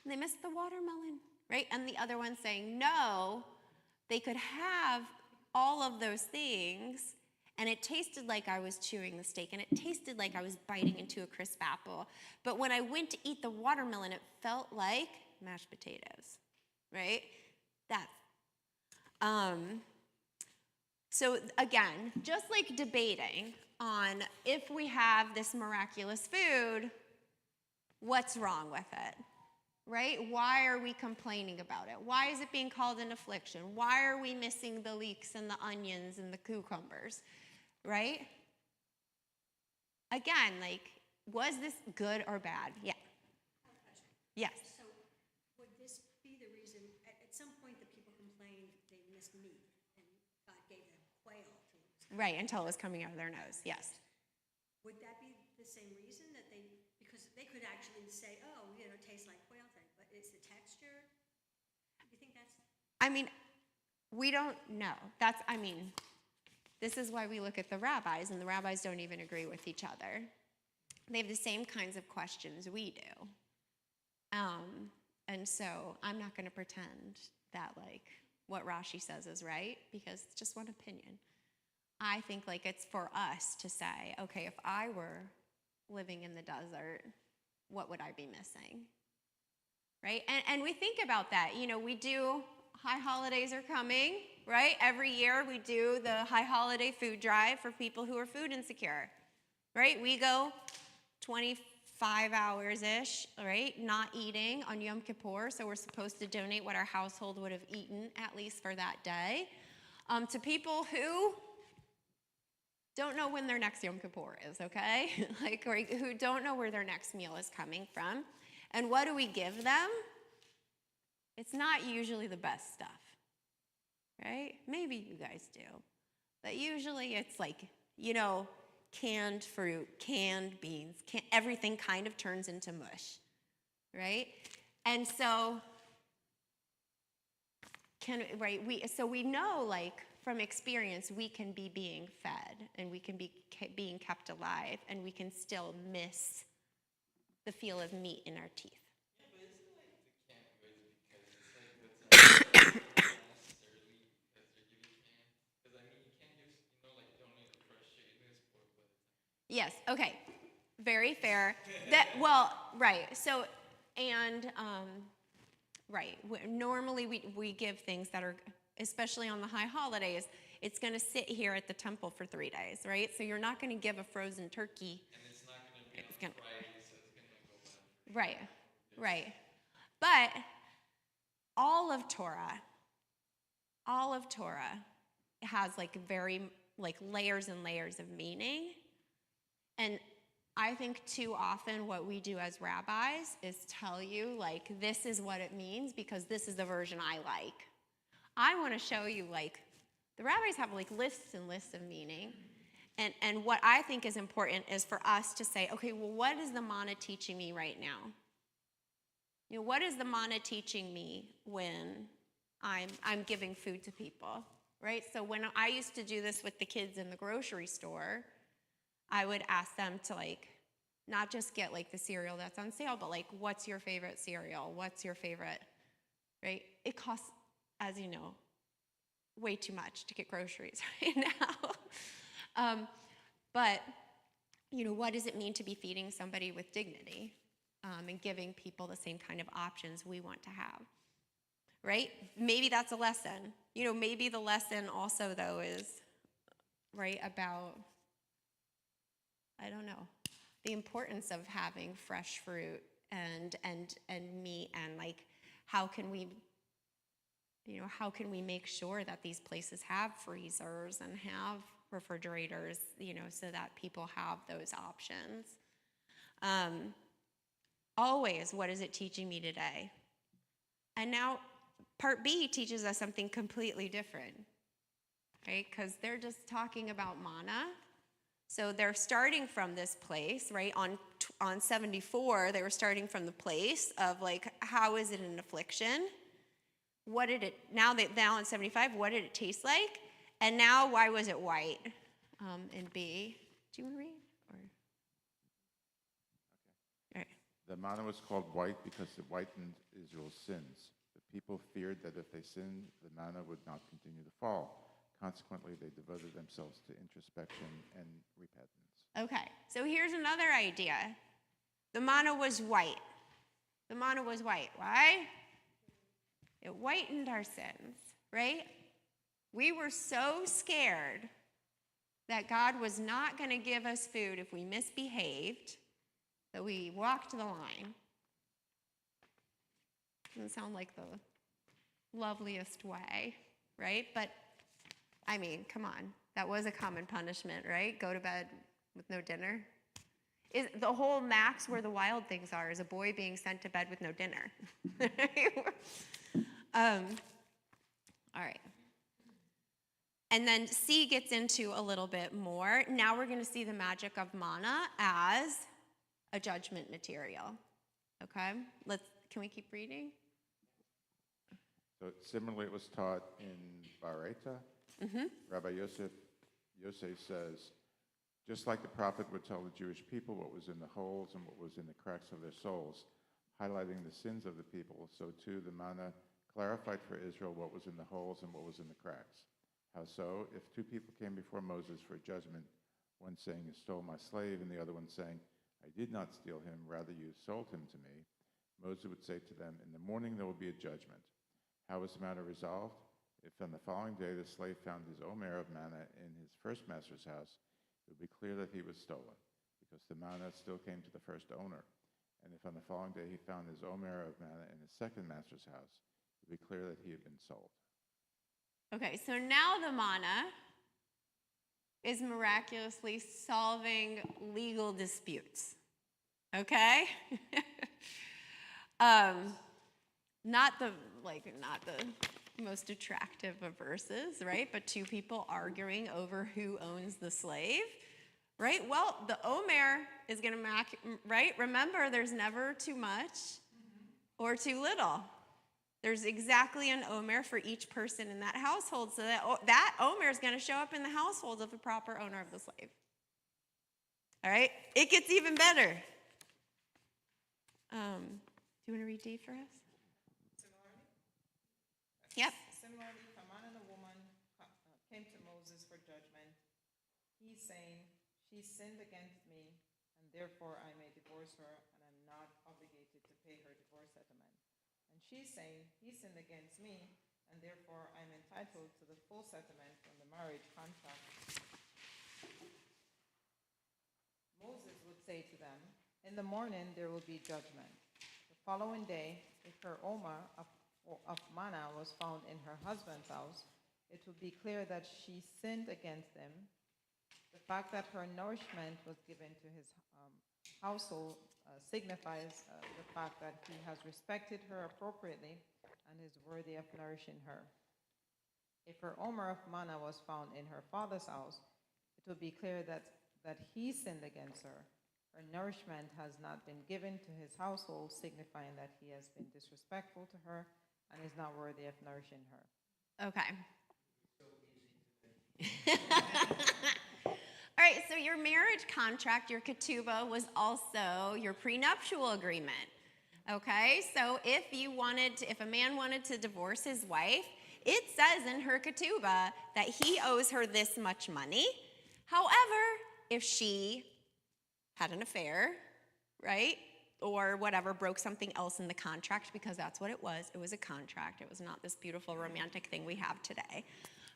And they missed the watermelon, right? And the other one saying, no, they could have all of those things, and it tasted like I was chewing the steak, and it tasted like I was biting into a crisp apple. But when I went to eat the watermelon, it felt like mashed potatoes, right? So again, just like debating on if we have this miraculous food, what's wrong with it, right? Why are we complaining about it? Why is it being called an affliction? Why are we missing the leeks and the onions and the cucumbers, right? Again, was this good or bad? Yeah. Yes. So would this be the reason, at some point the people complained they missed meat, and God gave them quail to Right, until it was coming out of their nose, yes. Would that be the same reason that because they could actually say, oh, it tastes like quail thing, but it's the texture? Do you think that's? We don't know. This is why we look at the rabbis, and the rabbis don't even agree with each other. They have the same kinds of questions we do. And so I'm not going to pretend that what Rashi says is right, because it's just one opinion. I think it's for us to say, okay, if I were living in the desert, what would I be missing? Right? And we think about that. We do, high holidays are coming, right? Every year we do the high holiday food drive for people who are food insecure, right? We go 25 hours-ish, right, not eating on Yom Kippur, so we're supposed to donate what our household would have eaten, at least for that day, to people who don't know when their next Yom Kippur is, okay? Or who don't know where their next meal is coming from. And what do we give them? It's not usually the best stuff, right? Maybe you guys do. But usually it's canned fruit, canned beans, everything kind of turns into mush, right? And so, we know, from experience, we can be being fed, and we can be being kept alive, and we can still miss the feel of meat in our teeth. Yeah, but isn't the can't good because it's what's not necessarily because they're giving canned? Because you can't just donate a fresh chicken and spoil by the time. Yes. Okay. Very fair. Right. So, and right. Normally, we give things that are, especially on the high holidays, it's going to sit here at the temple for 3 days, right? So you're not going to give a frozen turkey. And it's not going to be on Friday, so it's going to go bad. Right. But all of Torah has very layers and layers of meaning. And I think too often what we do as rabbis is tell you this is what it means because this is the version I like. I want to show you the rabbis have lists and lists of meaning. And what I think is important is for us to say, okay, well, what is the manna teaching me right now? What is the manna teaching me when I'm giving food to people, right? So when I used to do this with the kids in the grocery store, I would ask them to not just get the cereal that's on sale, but what's your favorite cereal? What's your favorite, right? It costs, as you know, way too much to get groceries right now. But, what does it mean to be feeding somebody with dignity and giving people the same kind of options we want to have, right? Maybe that's a lesson. Maybe the lesson also, though, is, right, about, I don't know, the importance of having fresh fruit and meat and how can we make sure that these places have freezers and have refrigerators, so that people have those options. Always, what is it teaching me today? And now part B teaches us something completely different, right? Because they're just talking about manna. So they're starting from this place, right? On on 74, they were starting from the place of like, how is it an affliction? What did it, now on 75, what did it taste like? And now, why was it white? In B. Do you want to read? Or? All right. The manna was called white because it whitened Israel's sins. The people feared that if they sinned, the manna would not continue to fall. Consequently, they devoted themselves to introspection and repentance. Okay, so here's another idea. The manna was white. The manna was white. Why? It whitened our sins, right? We were so scared that God was not going to give us food if we misbehaved that we walked the line. Doesn't sound like the loveliest way, right? But, I mean, come on. That was a common punishment, right? Go to bed with no dinner. Is the whole max where the wild things are is a boy being sent to bed with no dinner. All right. And then C gets into a little bit more. Now we're going to see the magic of manna as a judgment material. Okay? Can we keep reading? So similarly, it was taught in Bareta. Rabbi Yosef says, just like the prophet would tell the Jewish people what was in the holes and what was in the cracks of their souls, highlighting the sins of the people, so too the manna clarified for Israel what was in the holes and what was in the cracks. How so? If two people came before Moses for judgment, one saying, you stole my slave, and the other one saying, I did not steal him, rather you sold him to me, Moses would say to them, in the morning there will be a judgment. How was the matter resolved? If on the following day the slave found his omer of manna in his first master's house, it would be clear that he was stolen, because the manna still came to the first owner. And if on the following day he found his omer of manna in his second master's house, it would be clear that he had been sold. Okay, so now the manna is miraculously solving legal disputes. Okay? Not the most attractive of verses, right? But two people arguing over who owns the slave, right? Well, the omer is going to right? Remember, there's never too much or too little. There's exactly an omer for each person in that household, so that omer is going to show up in the household of the proper owner of the slave. All right? It gets even better. Do you want to read D for us? Similarly? Yep. Similarly, a man and a woman came to Moses for judgment. He's saying, she sinned against me, and therefore I may divorce her, and I'm not obligated to pay her divorce settlement. And she's saying, he sinned against me, and therefore I'm entitled to the full settlement from the marriage contract. Moses would say to them, in the morning there will be judgment. The following day, if her omer of manna was found in her husband's house, it would be clear that she sinned against him. The fact that her nourishment was given to his household signifies the fact that he has respected her appropriately and is worthy of nourishing her. If her omer of manna was found in her father's house, it would be clear that he sinned against her. Her nourishment has not been given to his household, signifying that he has been disrespectful to her and is not worthy of nourishing her. Okay. All right, so your marriage contract, your ketubah, was also your prenuptial agreement. Okay, so if a man wanted to divorce his wife, it says in her ketubah that he owes her this much money. However, if she had an affair, right, or whatever, broke something else in the contract, because that's what it was a contract. It was not this beautiful romantic thing we have today,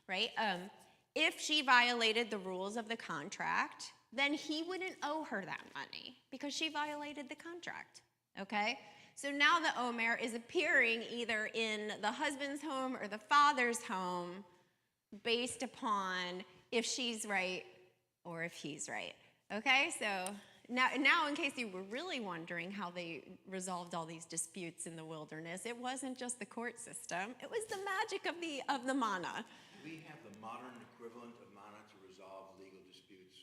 right? If she violated the rules of the contract, then he wouldn't owe her that money because she violated the contract, okay? So now the omer is appearing either in the husband's home or the father's home based upon if she's right or if he's right, okay? So now in case you were really wondering how they resolved all these disputes in the wilderness, it wasn't just the court system, it was the magic of the manna. Do we have the modern equivalent of manna to resolve legal disputes?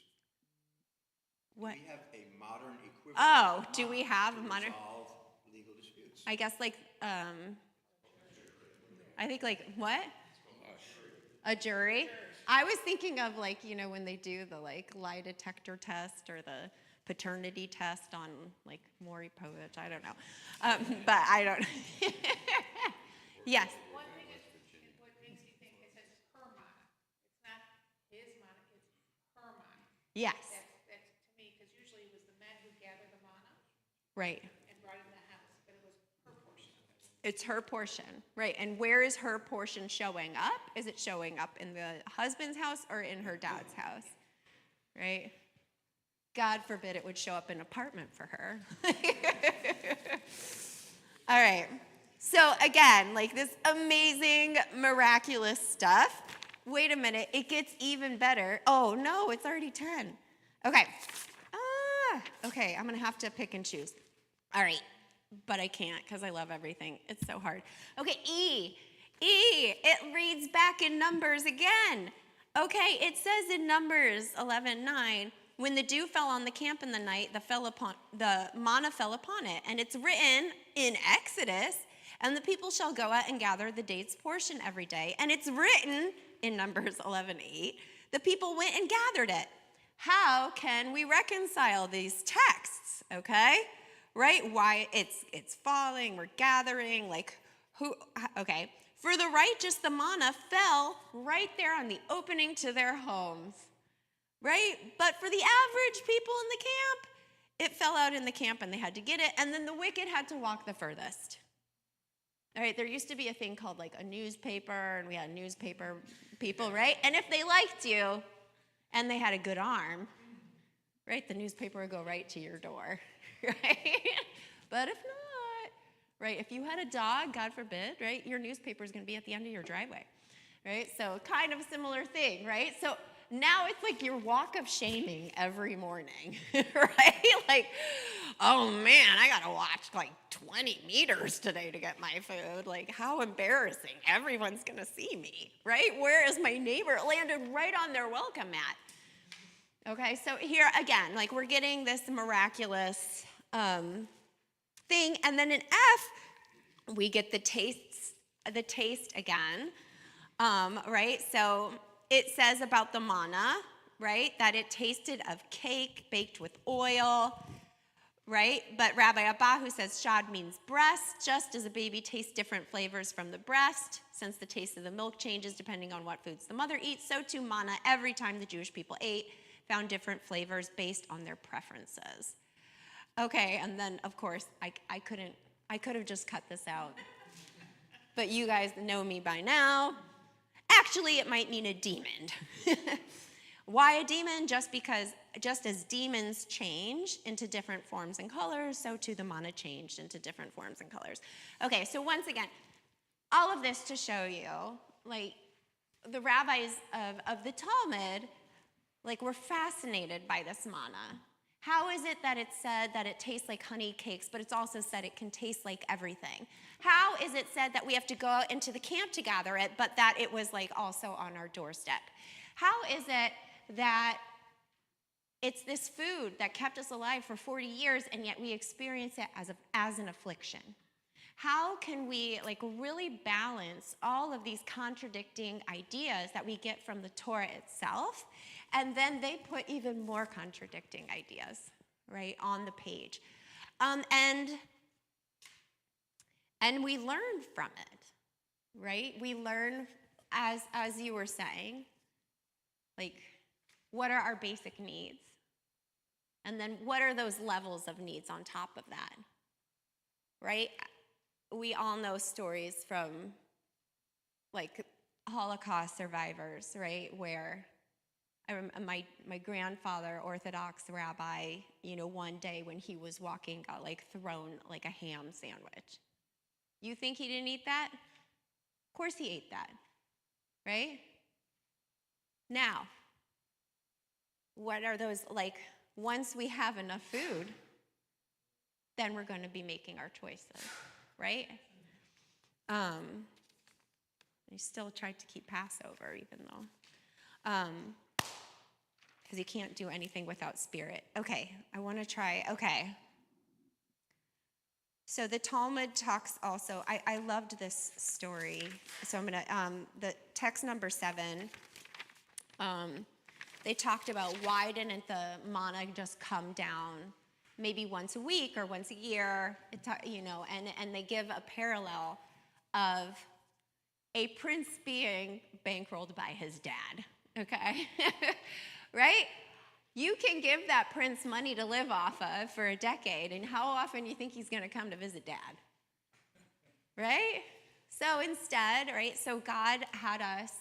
What? We have a modern equivalent. Oh, do we have a to modern? resolve legal disputes. I guess like, I think like what? A jury? I was thinking of like, when they do the like lie detector test or the paternity test on like Maury Povich. I don't know. But I don't. Yes. One thing is, what makes you think it says her mana. It's not his mana, it's her mana. Yes. That's to me, because usually it was the men who gathered the mana Right. and brought it in the house, but it was her portion of it. It's her portion. Right. And where is her portion showing up? Is it showing up in the husband's house or in her dad's house? Right? God forbid it would show up in an apartment for her. All right. So again, like this amazing, miraculous stuff. Wait a minute, it gets even better. Oh no, it's already 10. Okay. Okay, I'm gonna have to pick and choose. All right, but I can't because I love everything. It's so hard. Okay, E, it reads back in Numbers again. Okay, it says in Numbers 11:9, when the dew fell on the camp in the night, the manna fell upon it. And it's written in Exodus, and the people shall go out and gather the day's portion every day. And it's written in Numbers 11:8, the people went and gathered it. How can we reconcile these texts, okay? Right? Why it's falling, we're gathering, like who, okay. For the righteous, the manna fell right there on the opening to their homes, right? But for the average people in the camp, it fell out in the camp and they had to get it, and then the wicked had to walk the furthest. All right, there used to be a thing called like a newspaper, and we had newspaper people, right? And if they liked you and they had a good arm, right, the newspaper would go right to your door, right? But if not, right, if you had a dog, God forbid, right, your newspaper is going to be at the end of your driveway, right? So kind of a similar thing, right? So now it's like your walk of shaming every morning, right? Like, oh man, I gotta watch like 20 meters today to get my food. Like, how embarrassing. Everyone's gonna see me, right? Where is my neighbor? It landed right on their welcome mat. Okay, so here again, like we're getting this miraculous thing. And then in F, we get the taste again, right? So it says about the manna, right, that it tasted of cake baked with oil, right? But Rabbi Abahu says shad means breast, just as a baby tastes different flavors from the breast, since the taste of the milk changes depending on what foods the mother eats, so too manna, every time the Jewish people ate, found different flavors based on their preferences. Okay, and then of course, I could have just cut this out. But you guys know me by now. Actually, it might mean a demon. Why a demon? Just as demons change into different forms and colors, so too the manna changed into different forms and colors. Okay, so once again, all of this to show you, like, the rabbis of the Talmud, like, were fascinated by this manna. How is it that it's said that it tastes like honey cakes, but it's also said it can taste like everything? How is it said that we have to go out into the camp to gather it, but that it was like also on our doorstep? How is it that it's this food that kept us alive for 40 years, and yet we experience it as an affliction? How can we like really balance all of these contradicting ideas that we get from the Torah itself, and then they put even more contradicting ideas, right, on the page, and we learn from it, right? We learn, as you were saying, like, what are our basic needs, and then what are those levels of needs on top of that, right? We all know stories from, like, Holocaust survivors, right, where my grandfather, Orthodox rabbi, one day when he was walking, got, like, thrown, like, a ham sandwich. You think he didn't eat that? Of course he ate that, right? Now, what are those, like, once we have enough food, then we're going to be making our choices, right? I still tried to keep Passover, even though. because you can't do anything without spirit. Okay, I want to try. Okay. So the Talmud talks also, I loved this story. So I'm going to, the text number 7, they talked about why didn't the manna just come down maybe once a week or once a year, and they give a parallel of a prince being bankrolled by his dad, okay? Right? You can give that prince money to live off of for a decade, and how often do you think he's going to come to visit dad? Right? So instead, right, so God had us,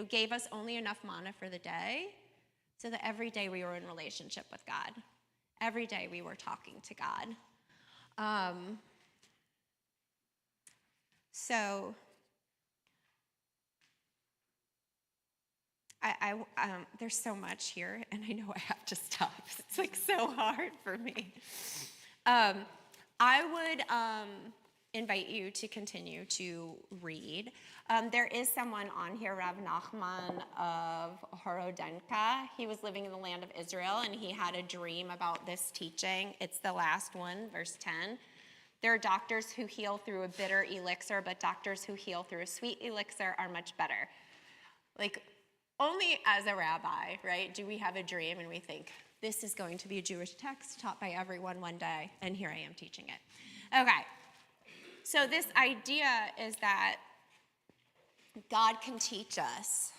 gave us only enough manna for the day so that every day we were in relationship with God. Every day we were talking to God. There's so much here, and I know I have to stop. It's like so hard for me. I would invite you to continue to read. There is someone on here, Rav Nachman of Horodenka. He was living in the land of Israel, and he had a dream about this teaching. It's the last one, verse 10. There are doctors who heal through a bitter elixir, but doctors who heal through a sweet elixir are much better. Like, only as a rabbi, right, do we have a dream and we think, this is going to be a Jewish text taught by everyone one day, and here I am teaching it. Okay, so this idea is that God can teach us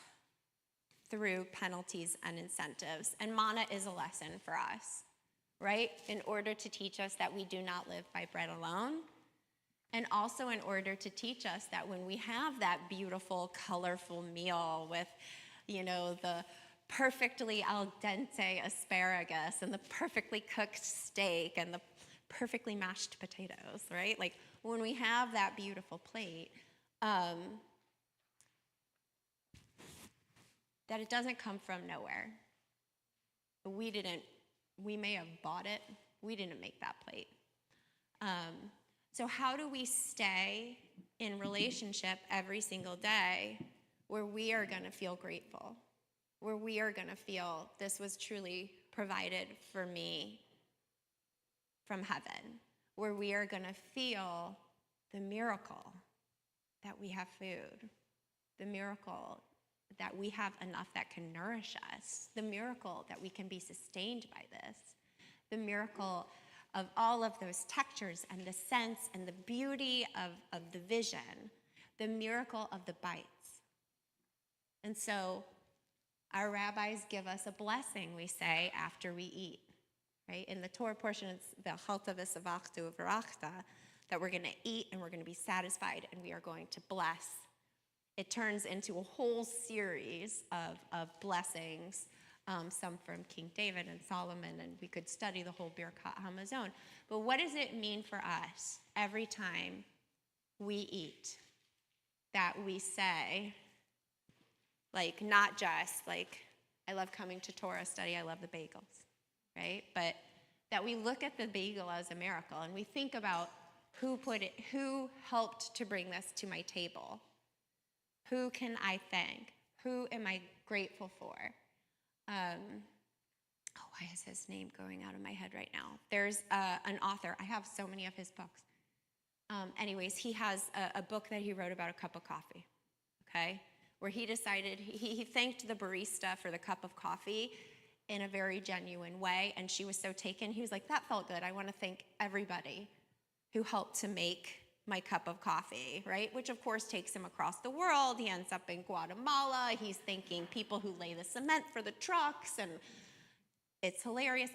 through penalties and incentives, and manna is a lesson for us, right, in order to teach us that we do not live by bread alone, and also in order to teach us that when we have that beautiful, colorful meal with the perfectly al dente asparagus and the perfectly cooked steak and the perfectly mashed potatoes, right? Like when we have that beautiful plate, that it doesn't come from nowhere. We may have bought it. We didn't make that plate. So how do we stay in relationship every single day where we are going to feel grateful, where we are going to feel this was truly provided for me from heaven, where we are going to feel the miracle that we have food, the miracle that we have enough that can nourish us, the miracle that we can be sustained by this, the miracle of all of those textures and the sense and the beauty of the vision, the miracle of the bites. And so our rabbis give us a blessing, we say, after we eat, right? In the Torah portion, it's v'achalta v'savachtu v'rachta, that we're going to eat and we're going to be satisfied and we are going to bless. It turns into a whole series of blessings, some from King David and Solomon, and we could study the whole Birkat Hamazon. But what does it mean for us every time we eat that we say, like, not just like, I love coming to Torah study, I love the bagels, right? But that we look at the bagel as a miracle and we think about who helped to bring this to my table? Who can I thank? Who am I grateful for? Why is his name going out of my head right now? There's an author. I have so many of his books. Anyways, he has a book that he wrote about a cup of coffee, okay? Where he decided, he thanked the barista for the cup of coffee in a very genuine way, and she was so taken. He was like, that felt good. I want to thank everybody who helped to make my cup of coffee, right? Which, of course, takes him across the world. He ends up in Guatemala. He's thanking people who lay the cement for the trucks, and it's hilarious.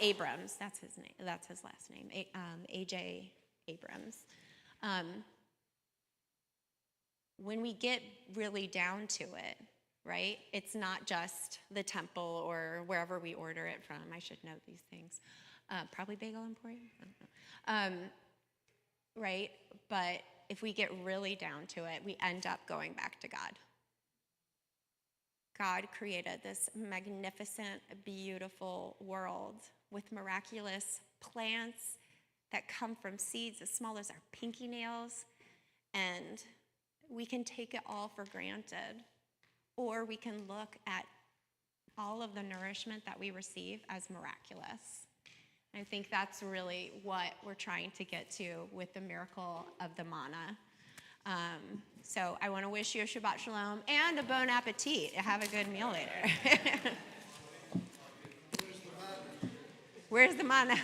Abrams, that's his name. That's his last name. A.J. Abrams. When we get really down to it, right? It's not just the temple or wherever we order it from. I should know these things. Probably Bagel Emporium. I don't know. Right? But if we get really down to it, we end up going back to God. God created this magnificent, beautiful world with miraculous plants that come from seeds as small as our pinky nails, and we can take it all for granted, or we can look at all of the nourishment that we receive as miraculous. I think that's really what we're trying to get to with the miracle of the manna. So I want to wish you a Shabbat Shalom and a bon appetit. Have a good meal later. Where's the manna?